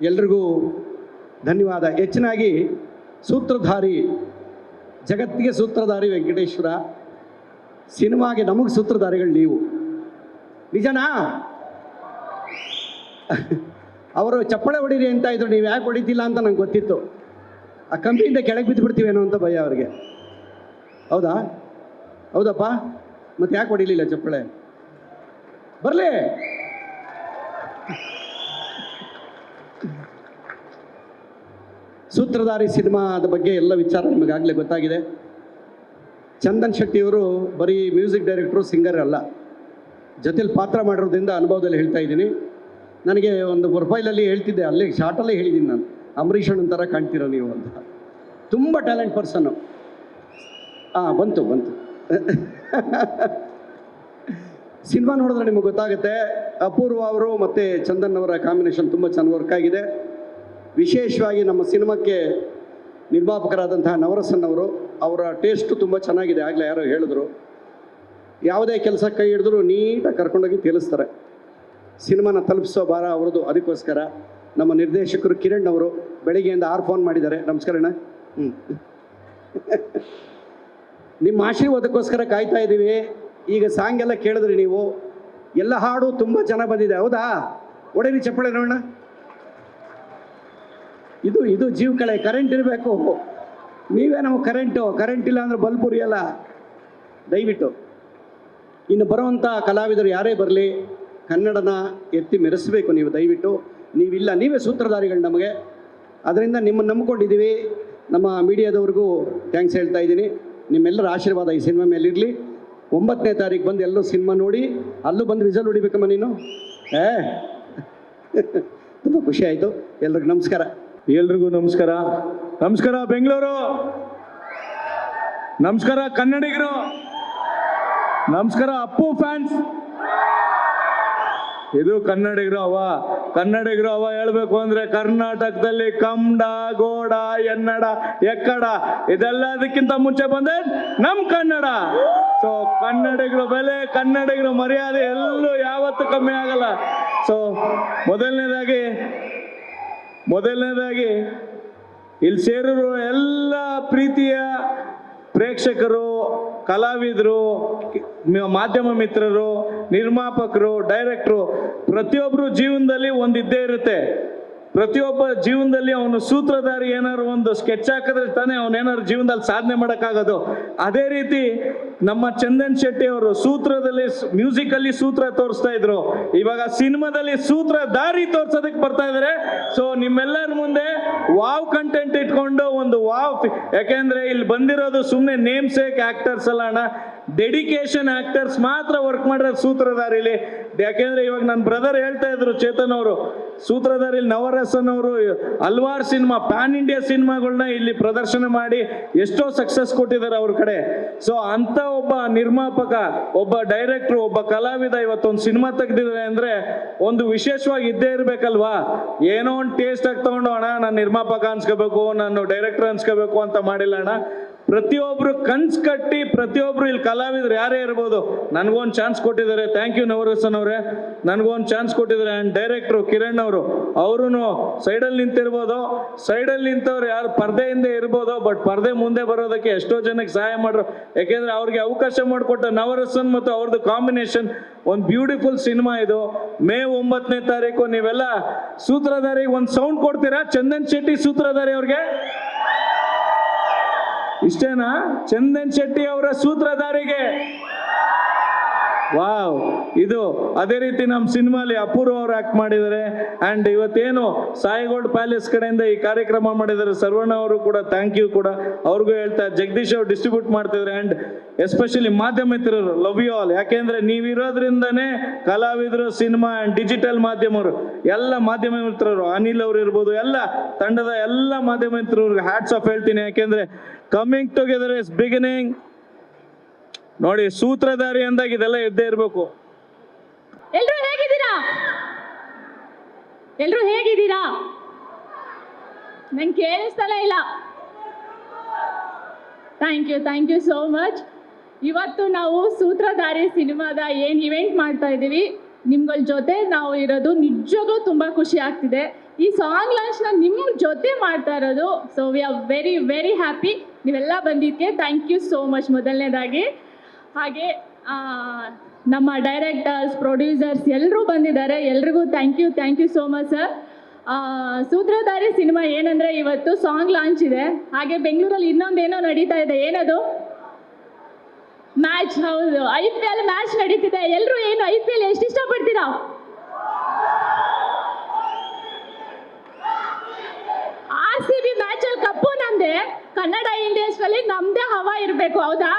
ಎಲ್ರಿಗೂ ಧನ್ಯವಾದ. ಹೆಚ್ಚಿನಾಗಿ ಸೂತ್ರಧಾರಿ, ಜಗತ್ತಿಗೆ ಸೂತ್ರಧಾರಿ ವೆಂಕಟೇಶ್ವರ, ಸಿನಿಮಾಗೆ ನಮಗೆ ಸೂತ್ರಧಾರಿಗಳು ನೀವು. ನಿಜನಾ? ಅವರು ಚಪ್ಪಳೆ ಹೊಡೀರಿ ಅಂತ ಇದ್ರು, ನೀವು ಯಾಕೆ ಹೊಡಿತಿಲ್ಲ ಅಂತ ನಂಗೆ ಗೊತ್ತಿತ್ತು. ಆ ಕಂಪ್ನಿಯಿಂದ ಕೆಳಗೆ ಬಿದ್ದು ಬಿಡ್ತೀವೇನೋ ಅಂತ ಭಯ ಅವ್ರಿಗೆ. ಹೌದಪ್ಪ? ಮತ್ತೆ ಯಾಕೆ ಹೊಡಿಲಿಲ್ಲ ಚಪ್ಪಳೆ? ಬರಲಿ. ಸೂತ್ರಧಾರಿ ಸಿನಿಮಾದ ಬಗ್ಗೆ ಎಲ್ಲ ವಿಚಾರ ನಿಮಗಾಗಲೇ ಗೊತ್ತಾಗಿದೆ. ಚಂದನ್ ಶೆಟ್ಟಿಯವರು ಬರೀ ಮ್ಯೂಸಿಕ್ ಡೈರೆಕ್ಟ್ರು, ಸಿಂಗರ್ ಅಲ್ಲ, ಜೊತೆಲಿ ಪಾತ್ರ ಮಾಡಿರೋದ್ರಿಂದ ಅನುಭವದಲ್ಲಿ ಹೇಳ್ತಾ ಇದ್ದೀನಿ. ನನಗೆ ಒಂದು ಪ್ರೊಫೈಲಲ್ಲಿ ಹೇಳ್ತಿದ್ದೆ, ಅಲ್ಲೇ ಶಾರ್ಟಲ್ಲೇ ಹೇಳಿದ್ದೀನಿ ನಾನು, ಅಂಬರೀಷ್ ಅಣ್ಣನ ಥರ ಕಾಣ್ತೀರ ನೀವು ಅಂತ. ತುಂಬ ಟ್ಯಾಲೆಂಟ್ ಪರ್ಸನ್ನು. ಬಂತು ಸಿನಿಮಾ ನೋಡಿದ್ರೆ ನಿಮಗೆ ಗೊತ್ತಾಗುತ್ತೆ. ಅಪೂರ್ವ ಅವರು ಮತ್ತು ಚಂದನ್ ಅವರ ಕಾಂಬಿನೇಷನ್ ತುಂಬ ಚೆನ್ನಾಗಿ ವರ್ಕ್ ಆಗಿದೆ. ವಿಶೇಷವಾಗಿ ನಮ್ಮ ಸಿನಿಮಾಕ್ಕೆ ನಿರ್ಮಾಪಕರಾದಂತಹ ನವರಸನ್ ಅವರು, ಅವರ ಟೇಸ್ಟು ತುಂಬ ಚೆನ್ನಾಗಿದೆ. ಆಗಲೇ ಯಾರೋ ಹೇಳಿದ್ರು, ಯಾವುದೇ ಕೆಲಸ ಕೈ ಹಿಡಿದ್ರು ನೀಟಾಗಿ ಕರ್ಕೊಂಡೋಗಿ ತಿಳಿಸ್ತಾರೆ. ಸಿನಿಮಾನ ತಲುಪಿಸೋ ಭಾರ ಅವ್ರದ್ದು. ಅದಕ್ಕೋಸ್ಕರ ನಮ್ಮ ನಿರ್ದೇಶಕರು ಕಿರಣ್ ಅವರು ಬೆಳಿಗ್ಗೆಯಿಂದ 6 ಫೋನ್ ಮಾಡಿದ್ದಾರೆ. ನಮಸ್ಕಾರ ಅಣ್ಣ. ನಿಮ್ಮ ಆಶೀರ್ವಾದಕ್ಕೋಸ್ಕರ ಕಾಯ್ತಾ ಇದ್ದೀವಿ. ಈಗ ಸಾಂಗ್ ಎಲ್ಲ ಕೇಳಿದ್ರಿ ನೀವು, ಎಲ್ಲ ಹಾಡು ತುಂಬ ಚೆನ್ನಾಗಿ ಬಂದಿದೆ. ಹೌದಾ? ಒಡೇರಿ ಚಪ್ಪಳೆ ನೋಡೋಣ. ಇದು ಜೀವಕಳೆ. ಕರೆಂಟ್ ಇರಬೇಕು. ನೀವೇ ನಮಗೆ ಕರೆಂಟ್ ಇಲ್ಲ ಅಂದರೆ ಬಲ್ಬ್ ಉರಿಯಲ್ಲ. ದಯವಿಟ್ಟು ಇನ್ನು ಬರುವಂಥ ಕಲಾವಿದರು ಯಾರೇ ಬರಲಿ, ಕನ್ನಡನ ಎತ್ತಿ ಮೆರೆಸಬೇಕು ನೀವು ದಯವಿಟ್ಟು. ನೀವಿಲ್ಲ, ನೀವೇ ಸೂತ್ರಧಾರಿಗಳು ನಮಗೆ. ಅದರಿಂದ ನಿಮ್ಮನ್ನು ನಂಬ್ಕೊಂಡಿದ್ದೀವಿ. ನಮ್ಮ ಮೀಡಿಯಾದವ್ರಿಗೂ ಥ್ಯಾಂಕ್ಸ್ ಹೇಳ್ತಾ ಇದ್ದೀನಿ. ನಿಮ್ಮೆಲ್ಲರ ಆಶೀರ್ವಾದ ಈ ಸಿನಿಮಾ ಮೇಲಿರಲಿ. 9ನೇ ತಾರೀಕು ಬಂದು ಎಲ್ಲರೂ ಸಿನಿಮಾ ನೋಡಿ, ಅಲ್ಲೂ ಬಂದು ವಿಸಲ್ ಹೊಡಿಬೇಕಮ್ಮ ನೀನು. ತುಂಬ ಖುಷಿ ಆಯಿತು. ಎಲ್ರಿಗೂ ನಮಸ್ಕಾರ. ಎಲ್ರಿಗೂ ನಮಸ್ಕಾರ. ನಮಸ್ಕಾರ ಬೆಂಗಳೂರು, ನಮಸ್ಕಾರ ಕನ್ನಡಿಗರು, ನಮಸ್ಕಾರ ಅಪ್ಪು ಫ್ಯಾನ್ಸ್. ಇದು ಕನ್ನಡಿಗರು ಹವ ಹೇಳ್ಬೇಕು ಅಂದ್ರೆ ಕರ್ನಾಟಕದಲ್ಲಿ ಕಮ್ಮಡ, ಗೋಡ, ಎನ್ನಡ, ಎಕ್ಕಡ ಇದೆಲ್ಲದಕ್ಕಿಂತ ಮುಂಚೆ ಬಂದೆ ನಮ್ ಕನ್ನಡ. ಸೊ ಕನ್ನಡಿಗರು ಬೆಲೆ, ಕನ್ನಡಿಗರು ಮರ್ಯಾದೆ ಎಲ್ಲೂ ಯಾವತ್ತೂ ಕಮ್ಮಿ ಆಗಲ್ಲ. ಸೊ ಮೊದಲನೇದಾಗಿ ಇಲ್ಲಿ ಸೇರಿರೋ ಎಲ್ಲ ಪ್ರೀತಿಯ ಪ್ರೇಕ್ಷಕರು, ಕಲಾವಿದರು, ಮಾಧ್ಯಮ ಮಿತ್ರರು, ನಿರ್ಮಾಪಕರು, ಡೈರೆಕ್ಟ್ರು, ಪ್ರತಿಯೊಬ್ಬರು ಜೀವನದಲ್ಲಿ ಒಂದಿದ್ದೇ ಇರುತ್ತೆ. ಪ್ರತಿಯೊಬ್ಬ ಜೀವನದಲ್ಲಿ ಅವನು ಸೂತ್ರಧಾರಿ. ಏನಾದ್ರು ಒಂದು ಸ್ಕೆಚ್ ಹಾಕಿದ್ರೆ ತಾನೇ ಅವನೇನಾದ್ರು ಜೀವನದಲ್ಲಿ ಸಾಧನೆ ಮಾಡೋಕ್ಕಾಗೋದು. ಅದೇ ರೀತಿ ನಮ್ಮ ಚಂದನ್ ಶೆಟ್ಟಿ ಅವರು ಸೂತ್ರದಲ್ಲಿ, ಮ್ಯೂಸಿಕಲ್ಲಿ ಸೂತ್ರ ತೋರಿಸ್ತಾ ಇದ್ರು. ಇವಾಗ ಸಿನಿಮಾದಲ್ಲಿ ಸೂತ್ರಧಾರಿ ತೋರ್ಸೋದಕ್ಕೆ ಬರ್ತಾ ಇದ್ದಾರೆ. ಸೊ ನಿಮ್ಮೆಲ್ಲರ ಮುಂದೆ ವಾವ್ ಕಂಟೆಂಟ್ ಇಟ್ಕೊಂಡು ಒಂದು ವಾವ್, ಯಾಕೆಂದ್ರೆ ಇಲ್ಲಿ ಬಂದಿರೋದು ಸುಮ್ಮನೆ ನೇಮ್ ಸೇಕ್ ಆಕ್ಟರ್ಸ್ ಅಲ್ಲ ಅಣ್ಣ, ಡೆಡಿಕೇಶನ್ ಆಕ್ಟರ್ಸ್ ಮಾತ್ರ ವರ್ಕ್ ಮಾಡಿರೋ ಸೂತ್ರಧಾರಿಲಿ. ಯಾಕೆಂದ್ರೆ ಇವಾಗ ನನ್ನ ಬ್ರದರ್ ಹೇಳ್ತಾ ಇದ್ರು, ಚೇತನ್ ಅವರು, ಸೂತ್ರಧಾರಿಲಿ ನವರಸನ್ ಅವರು ಹಲವಾರು ಸಿನಿಮಾ, ಪ್ಯಾನ್ ಇಂಡಿಯಾ ಸಿನಿಮಾಗಳನ್ನ ಇಲ್ಲಿ ಪ್ರದರ್ಶನ ಮಾಡಿ ಎಷ್ಟೋ ಸಕ್ಸಸ್ ಕೊಟ್ಟಿದ್ದಾರೆ ಅವ್ರ ಕಡೆ. ಸೊ ಅಂತ ಒಬ್ಬ ನಿರ್ಮಾಪಕ, ಒಬ್ಬ ಡೈರೆಕ್ಟ್ರು, ಒಬ್ಬ ಕಲಾವಿದ ಇವತ್ತೊಂದು ಸಿನಿಮಾ ತೆಗೆದಿದ್ದಾರೆ ಅಂದ್ರೆ ಒಂದು ವಿಶೇಷವಾಗಿ ಇದ್ದೇ ಇರ್ಬೇಕಲ್ವಾ. ಏನೋ ಒಂದು ಟೇಸ್ಟ್ ಆಗಿ ತಗೊಂಡು ಅಣ್ಣ ನಾನು ನಿರ್ಮಾಪಕ ಅನ್ಸ್ಕೋಬೇಕು, ನಾನು ಡೈರೆಕ್ಟರ್ ಅನ್ಸ್ಕೋಬೇಕು ಅಂತ ಮಾಡಿಲ್ಲ ಅಣ್ಣ. ಪ್ರತಿಯೊಬ್ರು ಕನ್ಸ್ ಕಟ್ಟಿ, ಪ್ರತಿಯೊಬ್ರು ಇಲ್ಲಿ ಕಲಾವಿದ್ರು ಯಾರೇ ಇರ್ಬೋದು, ನನಗೊಂದು ಚಾನ್ಸ್ ಕೊಟ್ಟಿದ್ದಾರೆ. ಥ್ಯಾಂಕ್ ಯು ನವರಸನ್ ಅವರೇ, ನನಗೊಂದು ಚಾನ್ಸ್ ಕೊಟ್ಟಿದ್ದಾರೆ. ಆ್ಯಂಡ್ ಡೈರೆಕ್ಟ್ರು ಕಿರಣ್ ಅವರು ಸೈಡಲ್ಲಿ ನಿಂತಿರ್ಬೋದು. ಸೈಡಲ್ಲಿ ನಿಂತವ್ರು ಯಾರು ಪರ್ದೆಯಿಂದ ಇರ್ಬೋದು, ಬಟ್ ಪರ್ದೆ ಮುಂದೆ ಬರೋದಕ್ಕೆ ಎಷ್ಟೋ ಜನಕ್ಕೆ ಸಹಾಯ ಮಾಡ್ರು. ಯಾಕೆಂದ್ರೆ ಅವ್ರಿಗೆ ಅವಕಾಶ ಮಾಡಿಕೊಟ್ಟ ನವರಸನ್ ಮತ್ತು ಅವ್ರದ್ದು ಕಾಂಬಿನೇಷನ್ ಒಂದು ಬ್ಯೂಟಿಫುಲ್ ಸಿನಿಮಾ ಇದು. ಮೇ 9ನೇ ತಾರೀಕು ನೀವೆಲ್ಲ ಸೂತ್ರಧಾರಿಗೆ ಒಂದು ಸೌಂಡ್ ಕೊಡ್ತೀರಾ? ಚಂದನ್ ಶೆಟ್ಟಿ ಸೂತ್ರಧಾರಿ ಅವ್ರಿಗೆ ಇಷ್ಟೇನಾ? ಚಂದನ್ ಶೆಟ್ಟಿ ಅವರ ಸೂತ್ರಧಾರಿಗೆ ವಾವ್. ಇದು ಅದೇ ರೀತಿ ನಮ್ಮ ಸಿನಿಮಾಲಿ ಅಪೂರ್ವ ಅವರು ಆಕ್ಟ್ ಮಾಡಿದ್ದಾರೆ. ಅಂಡ್ ಇವತ್ತೇನು ಸಾಯಿಗೋಲ್ಡ್ ಪ್ಯಾಲೇಸ್ ಕಡೆಯಿಂದ ಈ ಕಾರ್ಯಕ್ರಮ ಮಾಡಿದ್ದಾರೆ, ಸರ್ವಣ್ಣ ಅವರು ಕೂಡ ಥ್ಯಾಂಕ್ ಯು ಕೂಡ ಅವ್ರಿಗೂ ಹೇಳ್ತಾ. ಜಗದೀಶ್ ಅವರು ಡಿಸ್ಟ್ರಿಬ್ಯೂಟ್ ಮಾಡ್ತಿದ್ದಾರೆ. ಅಂಡ್ ಎಸ್ಪೆಷಲಿ ಮಾಧ್ಯಮ ಮಿತ್ರರು, ಲವ್ ಯು ಆಲ್. ಯಾಕೆಂದ್ರೆ ನೀವಿರೋದ್ರಿಂದನೇ ಕಲಾವಿದರು, ಸಿನಿಮಾ ಅಂಡ್ ಡಿಜಿಟಲ್ ಮಾಧ್ಯಮರು, ಎಲ್ಲ ಮಾಧ್ಯಮ ಮಿತ್ರರು, ಅನಿಲ್ ಅವರು ಇರ್ಬೋದು, ಎಲ್ಲ ತಂಡದ ಎಲ್ಲ ಮಾಧ್ಯಮ ಮಿತ್ರರಿಗೆ ಹ್ಯಾಟ್ಸ್ ಆಫ್ ಹೇಳ್ತೀನಿ. ಯಾಕೆಂದ್ರೆ ಕಮಿಂಗ್ ಟುಗೆದರ್ ಇಸ್ ಬಿಗಿನಿಂಗ್. ನೋಡಿ, ಸೂತ್ರಧಾರಿ ಅಂದಾಗ ಇದೆಲ್ಲ ಇದ್ದೇ ಇರಬೇಕು. ಎಲ್ರು ಹೇಗಿದ್ದೀರಾ? ನಂಗೆ ಕೇಳಿಸ್ತಲೇ ಇಲ್ಲ. Thank you so much. ಇವತ್ತು ನಾವು ಸೂತ್ರಧಾರಿ ಸಿನಿಮಾದ ಏನು ಇವೆಂಟ್ ಮಾಡ್ತಾ ಇದ್ದೀವಿ, ನಿಮ್ಗಳ ಜೊತೆ ನಾವು ಇರೋದು ನಿಜವಾಗ್ಲೂ ತುಂಬ ಖುಷಿ ಆಗ್ತಿದೆ. ಈ ಸಾಂಗ್ ಲಾಂಚ್ನ ನಿಮ್ಮ ಜೊತೆ ಮಾಡ್ತಾ ಇರೋದು. So we are very very happy. ನೀವೆಲ್ಲ ಬಂದಿದ್ದಕ್ಕೆ ಥ್ಯಾಂಕ್ ಯು ಸೋ ಮಚ್ ಮೊದಲನೇದಾಗಿ. ಹಾಗೆ ನಮ್ಮ ಡೈರೆಕ್ಟರ್ಸ್, ಪ್ರೊಡ್ಯೂಸರ್ಸ್ ಎಲ್ಲರೂ ಬಂದಿದ್ದಾರೆ. ಎಲ್ರಿಗೂ thank you so much sir. Sutradhari cinema ಏನಂದರೆ ಇವತ್ತು ಸಾಂಗ್ ಲಾಂಚ್ ಇದೆ. ಹಾಗೆ ಬೆಂಗಳೂರಲ್ಲಿ ಇನ್ನೊಂದೇನೋ ನಡೀತಾ ಇದೆ. ಏನದು? ಮ್ಯಾಚ್. ಹೌದು, IPL ಮ್ಯಾಚ್ ನಡೀತಿದೆ. ಎಲ್ಲರೂ ಏನು IPL ಎಷ್ಟು ಇಷ್ಟಪಡ್ತೀರಾ? RCB ಮ್ಯಾಚಲ್ಲಿ ಕಪ್ಪು ನಮ್ದೆ. ಕನ್ನಡ ಇಂಡಸ್ಟ್ರಿಯಲ್ಲಿ ನಮ್ದೇ ಹವಾ ಇರಬೇಕು, ಹೌದಾ?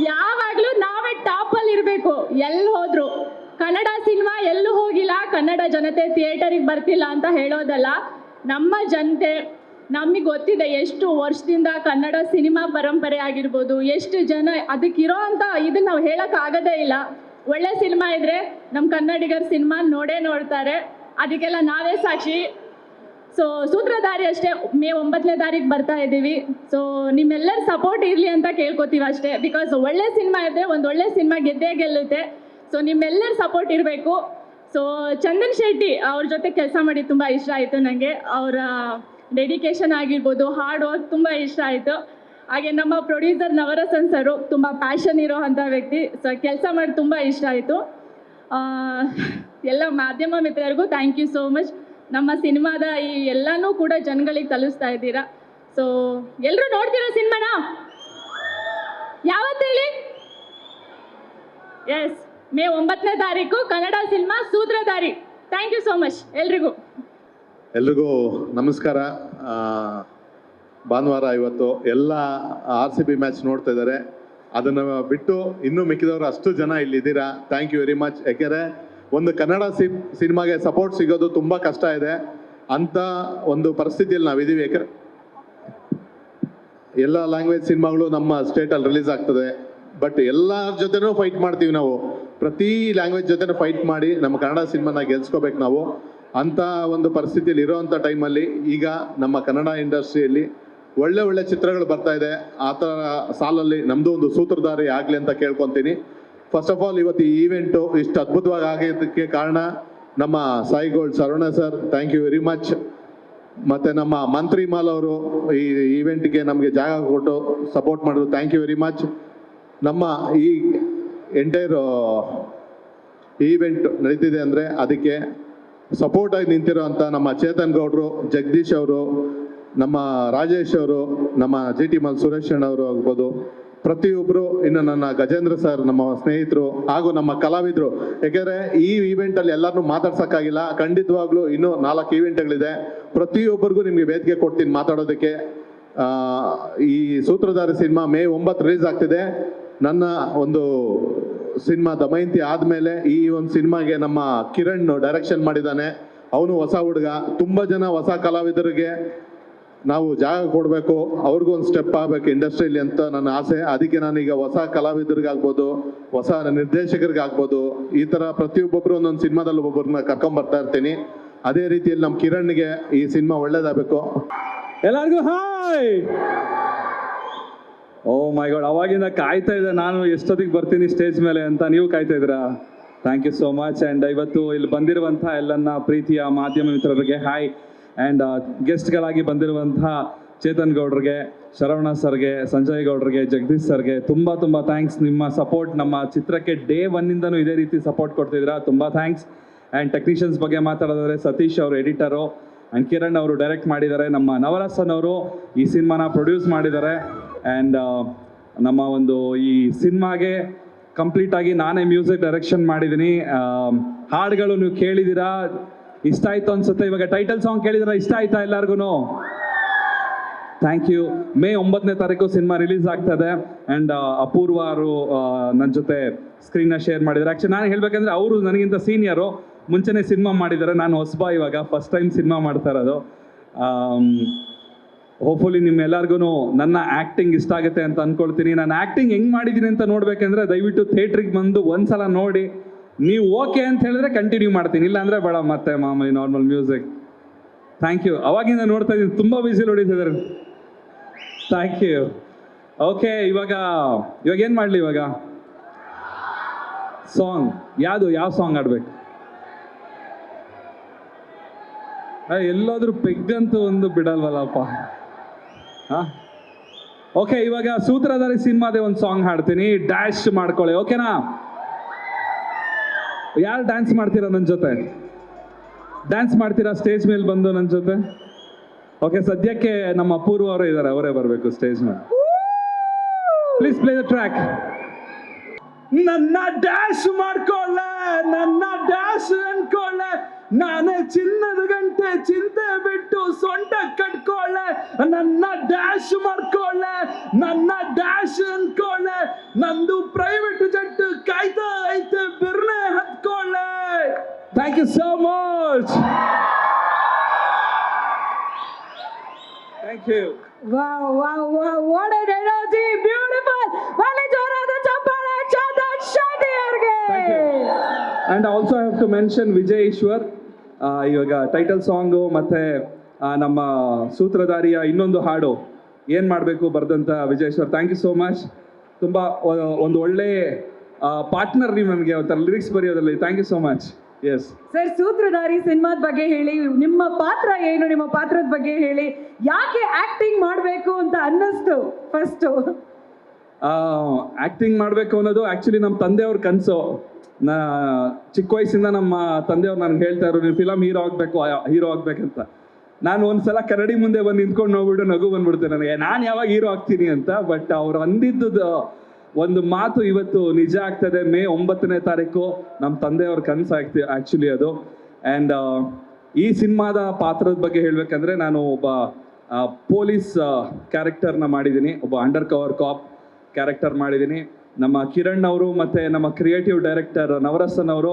ಯಾವಾಗಲೂ ನಾವೇ ಟಾಪಲ್ಲಿ ಇರಬೇಕು. ಎಲ್ಲಿ ಹೋದ್ರು ಕನ್ನಡ ಸಿನಿಮಾ ಎಲ್ಲೂ ಹೋಗಿಲ್ಲ, ಕನ್ನಡ ಜನತೆ ಥಿಯೇಟರಿಗೆ ಬರ್ತಿಲ್ಲ ಅಂತ ಹೇಳೋದಲ್ಲ. ನಮ್ಮ ಜನತೆ, ನಮಗೆ ಗೊತ್ತಿದೆ ಎಷ್ಟು ವರ್ಷದಿಂದ ಕನ್ನಡ ಸಿನಿಮಾ ಪರಂಪರೆ ಆಗಿರ್ಬೋದು, ಎಷ್ಟು ಜನ ಅದಕ್ಕಿರೋ ಅಂತ ಇದನ್ನ ನಾವು ಹೇಳೋಕ್ಕಾಗೋದೇ ಇಲ್ಲ. ಒಳ್ಳೆ ಸಿನಿಮಾ ಇದ್ದರೆ ನಮ್ಮ ಕನ್ನಡಿಗರ ಸಿನಿಮಾ ನೋಡ್ತಾರೆ. ಅದಕ್ಕೆಲ್ಲ ನಾವೇ ಸಾಕ್ಷಿ. ಸೊ ಸೂತ್ರಧಾರಿ ಅಷ್ಟೇ ಮೇ 9ನೇ ತಾರೀಕು ಬರ್ತಾ ಇದ್ದೀವಿ. ಸೊ ನಿಮ್ಮೆಲ್ಲರ ಸಪೋರ್ಟ್ ಇರಲಿ ಅಂತ ಕೇಳ್ಕೊತೀವಿ ಅಷ್ಟೇ. ಬಿಕಾಸ್ ಒಳ್ಳೆ ಸಿನಿಮಾ ಇದ್ದರೆ ಒಂದು ಒಳ್ಳೆ ಸಿನಿಮಾ ಗೆದ್ದೇ ಗೆಲ್ಲುತ್ತೆ. ಸೊ ನಿಮ್ಮೆಲ್ಲರ ಸಪೋರ್ಟ್ ಇರಬೇಕು. ಸೊ ಚಂದನ್ ಶೆಟ್ಟಿ ಅವ್ರ ಜೊತೆ ಕೆಲಸ ಮಾಡಿ ತುಂಬ ಇಷ್ಟ ಆಯಿತು ನನಗೆ. ಅವರ ಡೆಡಿಕೇಶನ್ ಆಗಿರ್ಬೋದು, ಹಾರ್ಡ್ ವರ್ಕ್ ತುಂಬ ಇಷ್ಟ ಆಯಿತು. ಹಾಗೆ ನಮ್ಮ ಪ್ರೊಡ್ಯೂಸರ್ ನವರಸನ್ ಸರು ತುಂಬ ಪ್ಯಾಷನ್ ಇರೋ ಅಂಥ ವ್ಯಕ್ತಿ. ಸೊ ಕೆಲಸ ಮಾಡಿ ತುಂಬ ಇಷ್ಟ ಆಯಿತು. ಎಲ್ಲ ಮಾಧ್ಯಮ ಮಿತ್ರರಿಗೂ ಥ್ಯಾಂಕ್ ಯು ಸೋ ಮಚ್. ನಮ್ಮ ಸಿನಿಮಾದ ಈ ಎಲ್ಲನೂ ಕೂಡ ಜನಗಳಿಗೆ ತಲುಪಿಸ್ತಾ ಇದ್ದೀರಾ. ಸೊ ಎಲ್ಲರೂ ನೋಡ್ತೀರಾ ಸಿನಿಮಾನ? ಯಾವತ್ತು ಹೇಳಿ? ಎಸ್, ಮೇ 9ನೇ ತಾರೀಕು Kannada cinema Sutradhari. Thank you so much ಎಲ್ರಿಗೂ. ನಮಸ್ಕಾರ. ಭಾನುವಾರ ಇವತ್ತು ಎಲ್ಲ RCB ಮ್ಯಾಚ್ ನೋಡ್ತಾ ಇದ್ದಾರೆ. ಅದನ್ನು ಬಿಟ್ಟು ಇನ್ನೂ ಮಿಕ್ಕಿದವರು ಅಷ್ಟು ಜನ ಇಲ್ಲಿದ್ದೀರಾ. Thank you very much. ಯಾಕೆಂದರೆ ಒಂದು ಕನ್ನಡ ಸಿನಿಮಾಗೆ ಸಪೋರ್ಟ್ ಸಿಗೋದು ತುಂಬ ಕಷ್ಟ ಇದೆ. ಅಂಥ ಒಂದು ಪರಿಸ್ಥಿತಿಯಲ್ಲಿ ನಾವಿದ್ದೀವಿ. ಯಾಕೆ ಎಲ್ಲ ಲ್ಯಾಂಗ್ವೇಜ್ ಸಿನಿಮಾಗಳು ನಮ್ಮ ಸ್ಟೇಟಲ್ಲಿ ರಿಲೀಸ್ ಆಗ್ತದೆ. ಬಟ್ ಎಲ್ಲರ ಜೊತೆನೂ ಫೈಟ್ ಮಾಡ್ತೀವಿ ನಾವು. ಪ್ರತಿ ಲ್ಯಾಂಗ್ವೇಜ್ ಜೊತೆನೂ ಫೈಟ್ ಮಾಡಿ ನಮ್ಮ ಕನ್ನಡ ಸಿನಿಮಾನ ಗೆಲ್ಸ್ಕೋಬೇಕು ನಾವು. ಅಂಥ ಒಂದು ಪರಿಸ್ಥಿತಿಯಲ್ಲಿ ಇರೋವಂಥ ಟೈಮಲ್ಲಿ ಈಗ ನಮ್ಮ ಕನ್ನಡ ಇಂಡಸ್ಟ್ರಿಯಲ್ಲಿ ಒಳ್ಳೆ ಒಳ್ಳೆ ಚಿತ್ರಗಳು ಬರ್ತಾ ಇದೆ. ಆ ಥರ ಸಾಲಲ್ಲಿ ನಮ್ಮದು ಒಂದು ಸೂತ್ರಧಾರಿ ಆಗಲಿ ಅಂತ ಕೇಳ್ಕೊತೀನಿ. ಫಸ್ಟ್ ಆಫ್ ಆಲ್ ಇವತ್ತು ಈ ಈವೆಂಟು ಇಷ್ಟು ಅದ್ಭುತವಾಗಿ ಆಗಿದ್ದಕ್ಕೆ ಕಾರಣ ನಮ್ಮ Sai gold Saravana sir, thank you very much. ಮತ್ತು ನಮ್ಮ ಮಂತ್ರಿ ಮಾಲ್ ಅವರು ಈ ಈವೆಂಟ್ಗೆ ನಮಗೆ ಜಾಗ ಕೊಟ್ಟು ಸಪೋರ್ಟ್ ಮಾಡಿದ್ರು, ಥ್ಯಾಂಕ್ ಯು ವೆರಿ ಮಚ್. ನಮ್ಮ ಈ ಎಂಟೈರ್ ಈವೆಂಟ್ ನಡೀತಿದೆ ಅಂದರೆ ಅದಕ್ಕೆ ಸಪೋರ್ಟಾಗಿ ನಿಂತಿರೋ ಅಂಥ ನಮ್ಮ ಚೇತನ್ ಗೌಡ್ರು, ಜಗದೀಶ್ ಅವರು, ನಮ್ಮ ರಾಜೇಶ್ ಅವರು, ನಮ್ಮ GT ಮಲ್ ಸುರೇಶ್ ಅಣ್ಣವರು ಆಗ್ಬೋದು, ಪ್ರತಿಯೊಬ್ಬರು, ಇನ್ನು ನನ್ನ ಗಜೇಂದ್ರ ಸರ್, ನಮ್ಮ ಸ್ನೇಹಿತರು ಹಾಗೂ ನಮ್ಮ ಕಲಾವಿದರು. ಯಾಕೆಂದರೆ ಈ ಈವೆಂಟಲ್ಲಿ ಎಲ್ಲರನ್ನೂ ಮಾತಾಡ್ಸೋಕ್ಕಾಗಿಲ್ಲ. ಖಂಡಿತವಾಗ್ಲೂ ಇನ್ನೂ 4 ಈವೆಂಟ್ಗಳಿದೆ. ಪ್ರತಿಯೊಬ್ಬರಿಗೂ ನಿಮಗೆ ವೇದಿಕೆ ಕೊಡ್ತೀನಿ ಮಾತಾಡೋದಕ್ಕೆ. ಈ ಸೂತ್ರಧಾರಿ ಸಿನಿಮಾ ಮೇ 9 ರಿಲೀಸ್ ಆಗ್ತಿದೆ. ನನ್ನ ಒಂದು ಸಿನಿಮಾ ದಮಯಂತಿ ಆದಮೇಲೆ ಈ ಒಂದು ಸಿನಿಮಾಗೆ ನಮ್ಮ ಕಿರಣ್ ಡೈರೆಕ್ಷನ್ ಮಾಡಿದ್ದಾನೆ. ಅವನು ಹೊಸ ಹುಡುಗ. ತುಂಬ ಜನ ಹೊಸ ಕಲಾವಿದರಿಗೆ ನಾವು ಜಾಗ ಕೊಡಬೇಕು, ಅವ್ರಿಗೂ ಒಂದು ಸ್ಟೆಪ್ ಆಗಬೇಕು ಇಂಡಸ್ಟ್ರಿಯಲ್ಲಿ ಅಂತ ನನ್ನ ಆಸೆ. ಅದಕ್ಕೆ ನಾನೀಗ ಹೊಸ ಕಲಾವಿದರಿಗಾಗ್ಬೋದು, ಹೊಸ ನಿರ್ದೇಶಕರಿಗಾಗ್ಬೋದು, ಈ ಥರ ಪ್ರತಿಯೊಬ್ಬೊಬ್ಬರು ಒಂದೊಂದು ಸಿನಿಮಾದಲ್ಲಿ ಒಬ್ಬೊಬ್ಬರನ್ನ ಕರ್ಕೊಂಬರ್ತಾ ಇರ್ತೀನಿ. ಅದೇ ರೀತಿಯಲ್ಲಿ ನಮ್ಮ ಕಿರಣ್ಗೆ ಈ ಸಿನಿಮಾ ಒಳ್ಳೇದಾಗಬೇಕು. ಎಲ್ಲರಿಗೂ ಹಾಯ್. ಓ ಮೈ ಗಾಡ್, ಅವಾಗಿಂದ ಕಾಯ್ತಾ ಇದೆ ನಾನು ಎಷ್ಟೊತ್ತಿಗೆ ಬರ್ತೀನಿ ಸ್ಟೇಜ್ ಮೇಲೆ ಅಂತ. ನೀವು ಕಾಯ್ತಾ ಇದ್ದೀರಾ? Thank you so much. And ಇವತ್ತು ಇಲ್ಲಿ ಬಂದಿರುವಂಥ ಎಲ್ಲನ್ನ ಪ್ರೀತಿಯ ಮಾಧ್ಯಮ ಮಿತ್ರರಿಗೆ ಹಾಯ್. ಆ್ಯಂಡ್ ಗೆಸ್ಟ್ಗಳಾಗಿ ಬಂದಿರುವಂಥ ಚೇತನ್ ಗೌಡ್ರಿಗೆ, ಶರವಣ ಸರ್ಗೆ, ಸಂಜಯ್ ಗೌಡ್ರಿಗೆ, ಜಗದೀಶ್ ಸರ್ಗೆ ತುಂಬ ತುಂಬ ಥ್ಯಾಂಕ್ಸ್. ನಿಮ್ಮ ಸಪೋರ್ಟ್ ನಮ್ಮ ಚಿತ್ರಕ್ಕೆ ಡೇ 1ಇಂದನೂ ಇದೇ ರೀತಿ ಸಪೋರ್ಟ್ ಕೊಡ್ತಿದ್ದೀರಾ, ತುಂಬ ಥ್ಯಾಂಕ್ಸ್. ಆ್ಯಂಡ್ ಟೆಕ್ನಿಷಿಯನ್ಸ್ ಬಗ್ಗೆ ಮಾತಾಡೋದಾದ್ರೆ ಸತೀಶ್ ಅವರು ಎಡಿಟರು, ಆ್ಯಂಡ್ ಕಿರಣ್ ಅವರು ಡೈರೆಕ್ಟ್ ಮಾಡಿದ್ದಾರೆ. ನಮ್ಮ ನವರಸನ್ ಅವರು ಈ ಸಿನಿಮಾನ ಪ್ರೊಡ್ಯೂಸ್ ಮಾಡಿದ್ದಾರೆ. ಆ್ಯಂಡ್ ನಮ್ಮ ಒಂದು ಈ ಸಿನಿಮಾಗೆ ಕಂಪ್ಲೀಟಾಗಿ ನಾನೇ ಮ್ಯೂಸಿಕ್ ಡೈರೆಕ್ಷನ್ ಮಾಡಿದ್ದೀನಿ. ಹಾಡುಗಳು ನೀವು ಕೇಳಿದ್ದೀರಾ, ಇಷ್ಟ ಆಯಿತು ಅನ್ಸುತ್ತೆ. ಇವಾಗ ಟೈಟಲ್ ಸಾಂಗ್ ಕೇಳಿದ್ರೆ ಇಷ್ಟ ಆಯ್ತಾ ಎಲ್ಲರಿಗೂ? Thank you. ಮೇ 9ನೇ ತಾರೀಕು ಸಿನಿಮಾ ರಿಲೀಸ್ ಆಗ್ತದೆ. ಆ್ಯಂಡ್ ಅಪೂರ್ವ ಅವರು ನನ್ನ ಜೊತೆ ಸ್ಕ್ರೀನ್ನ ಶೇರ್ ಮಾಡಿದ್ದಾರೆ. ಆ್ಯಕ್ಚುಲಿ ನಾನು ಹೇಳಬೇಕಂದ್ರೆ ಅವರು ನನಗಿಂತ ಸೀನಿಯರು, ಮುಂಚೆನೇ ಸಿನಿಮಾ ಮಾಡಿದ್ದಾರೆ. ನಾನು ಹೊಸಬ, ಇವಾಗ ಫಸ್ಟ್ ಟೈಮ್ ಸಿನಿಮಾ ಮಾಡ್ತಾ ಇರೋದು. ಹೋಪ್ಫುಲಿ ನಿಮ್ಮೆಲ್ಲರಿಗೂ ನನ್ನ ಆ್ಯಕ್ಟಿಂಗ್ ಇಷ್ಟ ಆಗುತ್ತೆ ಅಂತ ಅಂದ್ಕೊಳ್ತೀನಿ. ನಾನು ಆ್ಯಕ್ಟಿಂಗ್ ಹೆಂಗೆ ಮಾಡಿದ್ದೀನಿ ಅಂತ ನೋಡಬೇಕಂದ್ರೆ ದಯವಿಟ್ಟು ಥಿಯೇಟ್ರಿಗೆ ಬಂದು ಒಂದ್ಸಲ ನೋಡಿ. ನೀವು ಓಕೆ ಅಂತ ಹೇಳಿದ್ರೆ ಕಂಟಿನ್ಯೂ ಮಾಡ್ತೀನಿ, ಇಲ್ಲಾಂದರೆ ಬೇಡ ಮತ್ತೆ ಮಾಮೂಲಿ ನಾರ್ಮಲ್ ಮ್ಯೂಸಿಕ್. Thank you. ಅವಾಗಿಂದ ನೋಡ್ತಾ ಇದ್ದೀನಿ, ತುಂಬ ಬಿಸಿಲು ಹೊಡಿತಿದ್ದಾರೆ. Thank you. ಓಕೆ, ಇವಾಗ ಏನು ಮಾಡಲಿ? ಇವಾಗ ಸಾಂಗ್ ಯಾವ ಸಾಂಗ್ ಆಡ್ಬೇಕು? ಎಲ್ಲಾದ್ರೂ ಪೆಗ್ಗಂತೂ ಒಂದು ಬಿಡಲ್ವಲ್ಲಪ್ಪ. ಹಾಂ, ಓಕೆ. ಇವಾಗ ಸೂತ್ರಧಾರಿ ಸಿನಿಮಾದೇ ಒಂದು ಸಾಂಗ್ ಹಾಡ್ತೀನಿ, ಡ್ಯಾಶ್ ಮಾಡ್ಕೊಳ್ಳಿ. ಓಕೆನಾ? ಯಾರು ಡ್ಯಾನ್ಸ್ ಮಾಡ್ತೀರಾ ನನ್ನ ಜೊತೆ? ಡ್ಯಾನ್ಸ್ ಮಾಡ್ತೀರಾ ಸ್ಟೇಜ್ ಮೇಲೆ ಬಂದು ನನ್ನ ಜೊತೆ? ಓಕೆ, ಸದ್ಯಕ್ಕೆ ನಮ್ಮ ಅಪೂರ್ವ ಅವರು ಇದ್ದಾರೆ, ಅವರೇ ಬರಬೇಕು ಸ್ಟೇಜ್ ಮೇಲೆ. Please play the track. ನನ್ನ ಡ್ಯಾಶ್ ಮಾಡ್ಕೊಳ್ಳೆ, ನನ್ನ ಡ್ಯಾಶ್ ಅನ್ಕೊಳ್ಳೆ, ನಾನೇ ಚಿನ್ನದ ಗಂಟೆ ಚಿಂತೆ ಬಿಟ್ಟು ಸೊಂಟ ಕಟ್ಕೊಳ್ಳೆ. ನನ್ನ ಡ್ಯಾಶ್ ಮಾಡ್ಕೊಳ್ಳೆ, ನನ್ನ ಡ್ಯಾಶ್ ಅನ್ಕೊಳ್ಳೆ, ನಂದು ಪ್ರೈವೇಟ್ ಜೆಟ್ ಕಾಯ್ತಾ ಐತೆ, ಬಿರ್ನೆ ಹತ್ಕೊಳ್ಳೆ. Thank you so much. Thank you. Wow, wow, wow, what an energy, beautiful. ಒಳ್ಳೆ ಜೋರಾದ ಚಪ್ಪಾಳೆ ಚಂದನ್ ಶೆಟ್ಟಿ ಅವರಿಗೆ. And also I have to mention Vijay Eshwar. ಇವಾಗ ಟೈಟಲ್ ಸಾಂಗು ಮತ್ತು ನಮ್ಮ ಸೂತ್ರಧಾರಿಯ ಇನ್ನೊಂದು ಹಾಡು ಏನು ಮಾಡಬೇಕು ಬರೆದಂಥ Vijay Eshwar, thank you so much. ತುಂಬ ಒಂದು ಒಳ್ಳೆ ಪಾರ್ಟ್ನರ್ ನೀವು ನಮಗೆ ಒಂಥರ ಲಿರಿಕ್ಸ್ ಬರೆಯೋದ್ರಲ್ಲಿ. Thank you so much. Yes sir, Sutradhari ಸಿನಿಮಾದ ಬಗ್ಗೆ ಹೇಳಿ, ನಿಮ್ಮ ಪಾತ್ರ ಏನು, ನಿಮ್ಮ ಪಾತ್ರದ ಬಗ್ಗೆ ಹೇಳಿ, ಯಾಕೆ ಆಕ್ಟಿಂಗ್ ಮಾಡಬೇಕು ಅಂತ ಅನ್ನಿಸ್ತು ಫಸ್ಟು? ಆ್ಯಕ್ಟಿಂಗ್ ಮಾಡಬೇಕು ಅನ್ನೋದು ಆ್ಯಕ್ಚುಲಿ ನಮ್ಮ ತಂದೆಯವ್ರ ಕನಸು. ಚಿಕ್ಕ ವಯಸ್ಸಿಂದ ನಮ್ಮ ತಂದೆಯವ್ರು ನನಗೆ ಹೇಳ್ತಾ ಇದ್ರು, ನೀವು ಫಿಲಮ್ ಹೀರೋ ಆಗ್ಬೇಕಂತ. ನಾನು ಒಂದ್ಸಲ ಕನ್ನಡಿ ಮುಂದೆ ಬಂದು ನಿಂತ್ಕೊಂಡು ನೋಡ್ಬಿಟ್ಟು ನಗು ಬಂದ್ಬಿಡ್ತೆ ನನಗೆ, ನಾನು ಯಾವಾಗ ಹೀರೋ ಆಗ್ತೀನಿ ಅಂತ. ಬಟ್ ಅವ್ರು ಅಂದಿದ್ದು ಒಂದು ಮಾತು ಇವತ್ತು ನಿಜ ಆಗ್ತದೆ. ಮೇ 9ನೇ ತಾರೀಕು ನಮ್ಮ ತಂದೆಯವ್ರ ಕನಸು ಆ್ಯಕ್ಚುಲಿ ಅದು. ಆ್ಯಂಡ್ ಈ ಸಿನಿಮಾದ ಪಾತ್ರದ ಬಗ್ಗೆ ಹೇಳಬೇಕಂದ್ರೆ, ನಾನು ಒಬ್ಬ ಪೊಲೀಸ್ ಕ್ಯಾರೆಕ್ಟರ್ನ ಮಾಡಿದ್ದೀನಿ, ಒಬ್ಬ ಅಂಡರ್ ಕವರ್ ಕಾಪ್ ಕ್ಯಾರೆಕ್ಟರ್ ಮಾಡಿದ್ದೀನಿ. ನಮ್ಮ ಕಿರಣ್ ಅವರು ಮತ್ತು ನಮ್ಮ ಕ್ರಿಯೇಟಿವ್ ಡೈರೆಕ್ಟರ್ ನವರಸನ್ ಅವರು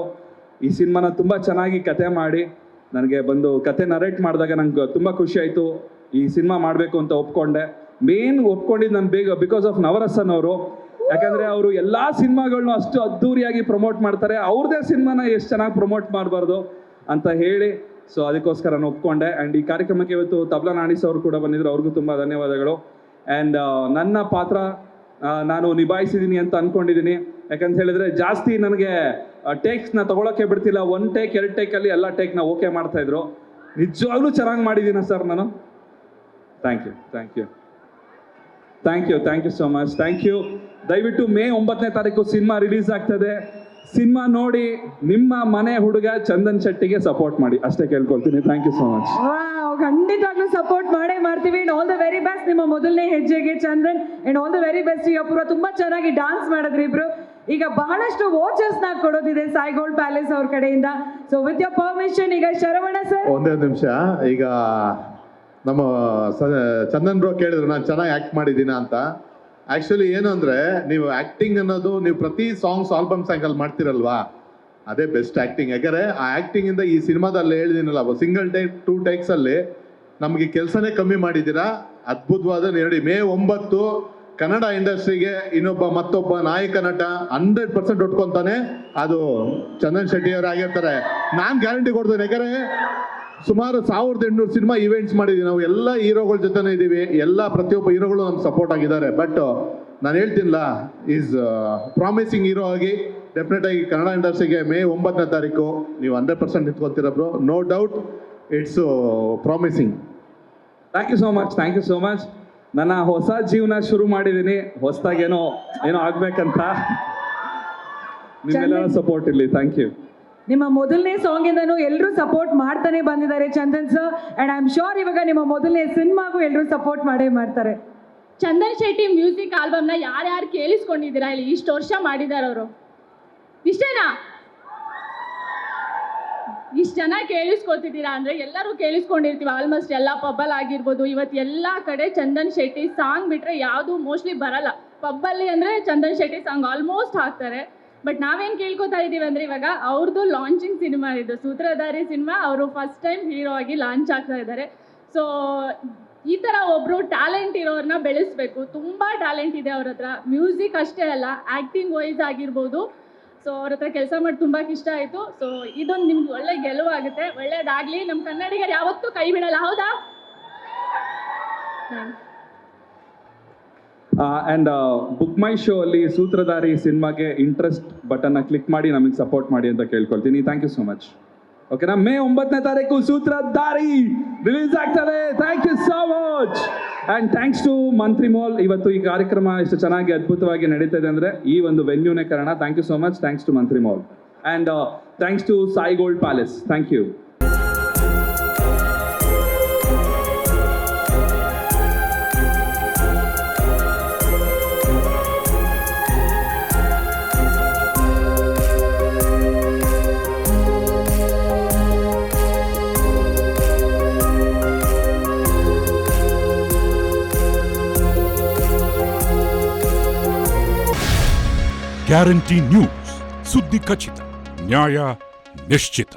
ಈ ಸಿನಿಮಾನ ತುಂಬ ಚೆನ್ನಾಗಿ ಕತೆ ಮಾಡಿ ನನಗೆ ಬಂದು ಕತೆ ನರೇಟ್ ಮಾಡಿದಾಗ ನಂಗೆ ತುಂಬ ಖುಷಿ ಆಯಿತು. ಈ ಸಿನಿಮಾ ಮಾಡಬೇಕು ಅಂತ ಒಪ್ಕೊಂಡೆ. ಮೇನ್ ಒಪ್ಕೊಂಡಿದ್ದು ನಾನು ಬಿಕಾಸ್ ಆಫ್ ನವರಸನ್ ಅವರು. ಯಾಕಂದರೆ ಅವರು ಎಲ್ಲ ಸಿನಿಮಾಗಳನ್ನೂ ಅಷ್ಟು ಅದ್ಧೂರಿಯಾಗಿ ಪ್ರಮೋಟ್ ಮಾಡ್ತಾರೆ, ಅವ್ರದ್ದೇ ಸಿನಿಮಾನ ಎಷ್ಟು ಚೆನ್ನಾಗಿ ಪ್ರಮೋಟ್ ಮಾಡಬಾರ್ದು ಅಂತ ಹೇಳಿ, ಸೊ ಅದಕ್ಕೋಸ್ಕರ ನಾನು ಒಪ್ಕೊಂಡೆ. ಆ್ಯಂಡ್ ಈ ಕಾರ್ಯಕ್ರಮಕ್ಕೆ ಇವತ್ತು ತಬ್ಲಾ ನಾಣಿಸ್ ಅವರು ಕೂಡ ಬಂದಿದ್ರು, ಅವ್ರಿಗೂ ತುಂಬ ಧನ್ಯವಾದಗಳು. ಆ್ಯಂಡ್ ನನ್ನ ಪಾತ್ರ ನಾನು ನಿಭಾಯಿಸಿದ್ದೀನಿ ಅಂತ ಅಂದ್ಕೊಂಡಿದ್ದೀನಿ. ಯಾಕಂತ ಹೇಳಿದ್ರೆ ಜಾಸ್ತಿ ನನಗೆ ಟೇಕ್ಸ್ನ ತೊಗೊಳಕ್ಕೆ ಬಿಡ್ತಿಲ್ಲ. 1 ಟೇಕ್ 2 ಟೇಕಲ್ಲಿ ಎಲ್ಲ ಟೇಕ್ನ ಓಕೆ ಮಾಡ್ತಾಯಿದ್ರು. ನಿಜವಾಗ್ಲೂ ಚೆನ್ನಾಗಿ ಮಾಡಿದ್ದೀನ ಸರ್ ನಾನು. Thank you so much. Thank you. ದಯವಿಟ್ಟು ಮೇ 9ನೇ ತಾರೀಕು ಸಿನಿಮಾ ರಿಲೀಸ್ ಆಗ್ತದೆ. ಸಿನಿಮಾ ನೋಡಿ ನಿಮ್ಮ ಮನೆ ಹುಡುಗ ಚಂದನ್ ಶೆಟ್ಟಿಗೆ ಸಪೋರ್ಟ್ ಮಾಡಿ, ಅಷ್ಟೇ ಕೇಳ್ಕೊಳ್ತೀನಿ. Thank you so much. ಖಂಡಿತವಾಗ್ಲೂ ಸಪೋರ್ಟ್ ಮಾಡ್ತೀವಿ. And all the very best ನಿಮ್ಮ ಮೊದಲನೇ ಹೆಜ್ಜೆಗೆ Chandan. And all the very best Apoorva. ತುಂಬಾ ಚೆನ್ನಾಗಿ ಡಾನ್ಸ್ ಮಾಡಿದ್ರಿ ಇಬ್ರು. ಈಗ ಬಹಳಷ್ಟು ವೋಚರ್ಸ್ ನ ಕೊಡೋದಿದೆ ಸಾಯಿ ಗೋಲ್ಡ್ ಪ್ಯಾಲೇಸ್ ಅವ್ರ ಕಡೆಯಿಂದ. ಸೊ ವಿತ್ ಯೋರ್ ಪರ್ಮಿಷನ್ ಈಗ ಶರವಣ ಸರ್. ಒಂದೇ ನಿಮಿಷ. ಈಗ ನಮ್ಮ ಚಂದನ್ ಬ್ರೋ ಕೇಳಿದ್ರು ನಾನು ಚೆನ್ನಾಗಿ ಆ್ಯಕ್ಟ್ ಮಾಡಿದ್ದೀನ ಅಂತ. ಆ್ಯಕ್ಚುಲಿ ಏನು ಅಂದರೆ, ನೀವು ಆ್ಯಕ್ಟಿಂಗ್ ಅನ್ನೋದು ನೀವು ಪ್ರತಿ ಸಾಂಗ್ಸ್ ಆಲ್ಬಮ್ ಸಾಂಗಲ್ಲಿ ಮಾಡ್ತಿರಲ್ವಾ, ಅದೇ ಬೆಸ್ಟ್ ಆ್ಯಕ್ಟಿಂಗ್. ಯಾಕಂದರೆ ಆ ಆ್ಯಕ್ಟಿಂಗಿಂದ ಈ ಸಿನಿಮಾದಲ್ಲಿ ಹೇಳಿದ್ದೀನಲ್ಲ, ಸಿಂಗಲ್ ಟೇಕ್ 2 ಟೇಕ್ಸಲ್ಲಿ ನಮಗೆ ಕೆಲಸನೇ ಕಮ್ಮಿ ಮಾಡಿದ್ದೀರಾ. ಅದ್ಭುತವಾದ ನೋಡಿ. ಮೇ 9 ಕನ್ನಡ ಇಂಡಸ್ಟ್ರಿಗೆ ಮತ್ತೊಬ್ಬ ನಾಯಕ ನಟ 100% ಉಟ್ಕೊತಾನೆ, ಅದು ಚಂದನ್ ಶೆಟ್ಟಿ ಅವರು ಆಗಿರ್ತಾರೆ. ನಾನು ಗ್ಯಾರಂಟಿ ಕೊಡ್ತೇನೆ. ಯಾಕಂದರೆ ಸುಮಾರು 1800 ಸಿನಿಮಾ ಇವೆಂಟ್ಸ್ ಮಾಡಿದ್ದೀವಿ ನಾವು. ಎಲ್ಲ ಹೀರೋಗಳ ಜೊತೆನೇ ಇದ್ದೀವಿ. ಪ್ರತಿಯೊಬ್ಬ ಹೀರೋಗಳು ನಮ್ಗೆ ಸಪೋರ್ಟ್ ಆಗಿದ್ದಾರೆ. ಬಟ್ ನಾನು ಹೇಳ್ತೀನಿಲ್ಲ, ಈಸ್ ಪ್ರಾಮಿಸಿಂಗ್ ಹೀರೋ ಆಗಿ ಡೆಫಿನೆಟ್ ಆಗಿ ಕನ್ನಡ ಇಂಡಸ್ಟ್ರಿಗೆ ಮೇ 9ನೇ ತಾರೀಕು ನೀವು 100% ನಿಂತ್ಕೊತೀರ bro. No doubt, it's promising. Thank you so much. ನನ್ನ ಹೊಸ ಜೀವನ ಶುರು ಮಾಡಿದ್ದೀನಿ, ಹೊಸದಾಗೇನೋ ಆಗ್ಬೇಕಂತ. ನಿಮ್ಮೆಲ್ಲರ ಸಪೋರ್ಟ್ ಇರಲಿ. Thank you. ನಿಮ್ಮ ಮೊದಲನೇ ಸಾಂಗ್ ಇಂದನೂ ಎಲ್ಲರೂ ಸಪೋರ್ಟ್ ಮಾಡ್ತಾನೆ ಬಂದಿದ್ದಾರೆ Chandan sir. And I am sure ಇವಾಗ ನಿಮ್ಮ ಮೊದಲನೇ ಸಿನಿಮಾಗೂ ಎಲ್ಲರೂ ಸಪೋರ್ಟ್ ಮಾಡ್ತಾರೆ. ಚಂದನ್ ಶೆಟ್ಟಿ ಮ್ಯೂಸಿಕ್ ಆಲ್ಬಮ್ನ ಯಾರ್ಯಾರು ಕೇಳಿಸ್ಕೊಂಡಿದ್ದೀರಾ ಇಲ್ಲಿ? ಇಷ್ಟು ವರ್ಷ ಮಾಡಿದ್ದಾರೆ ಅವರು. ಇಷ್ಟೇನಾ? ಇಷ್ಟು ಜನ ಕೇಳಿಸ್ಕೊತಿದ್ದೀರಾ ಅಂದರೆ ಎಲ್ಲರೂ ಕೇಳಿಸ್ಕೊಂಡಿರ್ತೀವಿ. ಆಲ್ಮೋಸ್ಟ್ ಎಲ್ಲ ಪಬ್ಬಲ್ ಆಗಿರ್ಬೋದು. ಇವತ್ತು ಎಲ್ಲ ಕಡೆ ಚಂದನ್ ಶೆಟ್ಟಿ ಸಾಂಗ್ ಬಿಟ್ಟರೆ ಯಾವುದು ಮೋಸ್ಟ್ಲಿ ಬರಲ್ಲ. ಪಬ್ಬಲ್ಲಿ ಅಂದರೆ ಚಂದನ್ ಶೆಟ್ಟಿ ಸಾಂಗ್ ಆಲ್ಮೋಸ್ಟ್ ಹಾಕ್ತಾರೆ. ಬಟ್ ನಾವೇನು ಕೇಳ್ಕೊತಾ ಇದ್ದೀವಿ ಅಂದರೆ, ಇವಾಗ ಅವ್ರದ್ದು ಲಾಂಚಿಂಗ್ ಸಿನಿಮಾ ಇದು ಸೂತ್ರಧಾರಿ ಸಿನಿಮಾ. ಅವರು ಫಸ್ಟ್ ಟೈಮ್ ಹೀರೋ ಆಗಿ ಲಾಂಚ್ ಆಗ್ತಾ ಇದ್ದಾರೆ. ಸೊ ಈ ಥರ ಒಬ್ಬರು ಟ್ಯಾಲೆಂಟ್ ಇರೋರನ್ನ ಬೆಳೆಸಬೇಕು. ತುಂಬ ಟ್ಯಾಲೆಂಟ್ ಇದೆ ಅವ್ರ ಹತ್ರ. ಮ್ಯೂಸಿಕ್ ಅಷ್ಟೇ ಅಲ್ಲ, ಆ್ಯಕ್ಟಿಂಗ್ ವೈಸ್ ಆಗಿರ್ಬೋದು. ಸೊ ಅವ್ರ ಹತ್ರ ಕೆಲಸ ಮಾಡಿ ತುಂಬ ಇಷ್ಟ ಆಯಿತು. ಸೊ ಇದೊಂದು ನಿಮ್ಗೆ ಒಳ್ಳೆ ಗೆಲುವಾಗುತ್ತೆ. ಒಳ್ಳೇದಾಗಲಿ. ನಮ್ಮ ಕನ್ನಡಿಗರು ಯಾವತ್ತೂ ಕೈ ಬಿಡಲ್ಲ, ಹೌದಾ? ಆ್ಯಂಡ್ ಬುಕ್ ಮೈ ಶೋ ಅಲ್ಲಿ ಸೂತ್ರಧಾರಿ ಸಿನಿಮಾಗೆ ಇಂಟ್ರೆಸ್ಟ್ ಬಟನ್ನ ಕ್ಲಿಕ್ ಮಾಡಿ ನಮಗೆ ಸಪೋರ್ಟ್ ಮಾಡಿ ಅಂತ ಕೇಳ್ಕೊಳ್ತೀನಿ. Thank you so much. ಓಕೆನಾ? ಮೇ 9ನೇ ತಾರೀಕು ಸೂತ್ರಧಾರಿ ರಿಲೀಸ್ ಆಗ್ತದೆ. Thank you so much. And thanks to Mantri mall. ಇವತ್ತು ಈ ಕಾರ್ಯಕ್ರಮ ಇಷ್ಟು ಚೆನ್ನಾಗಿ ಅದ್ಭುತವಾಗಿ ನಡೀತಾ ಇದೆ ಅಂದರೆ ಈ ಒಂದು ವೆನ್ಯೂನೇ ಕಾರಣ. Thank you so much. Thanks to Mantri mall. And thanks to Sai gold palace. Thank you. Guarantee news, ಸುದ್ದಿ ಖಚಿತ, ನ್ಯಾಯ ನಿಶ್ಚಿತ.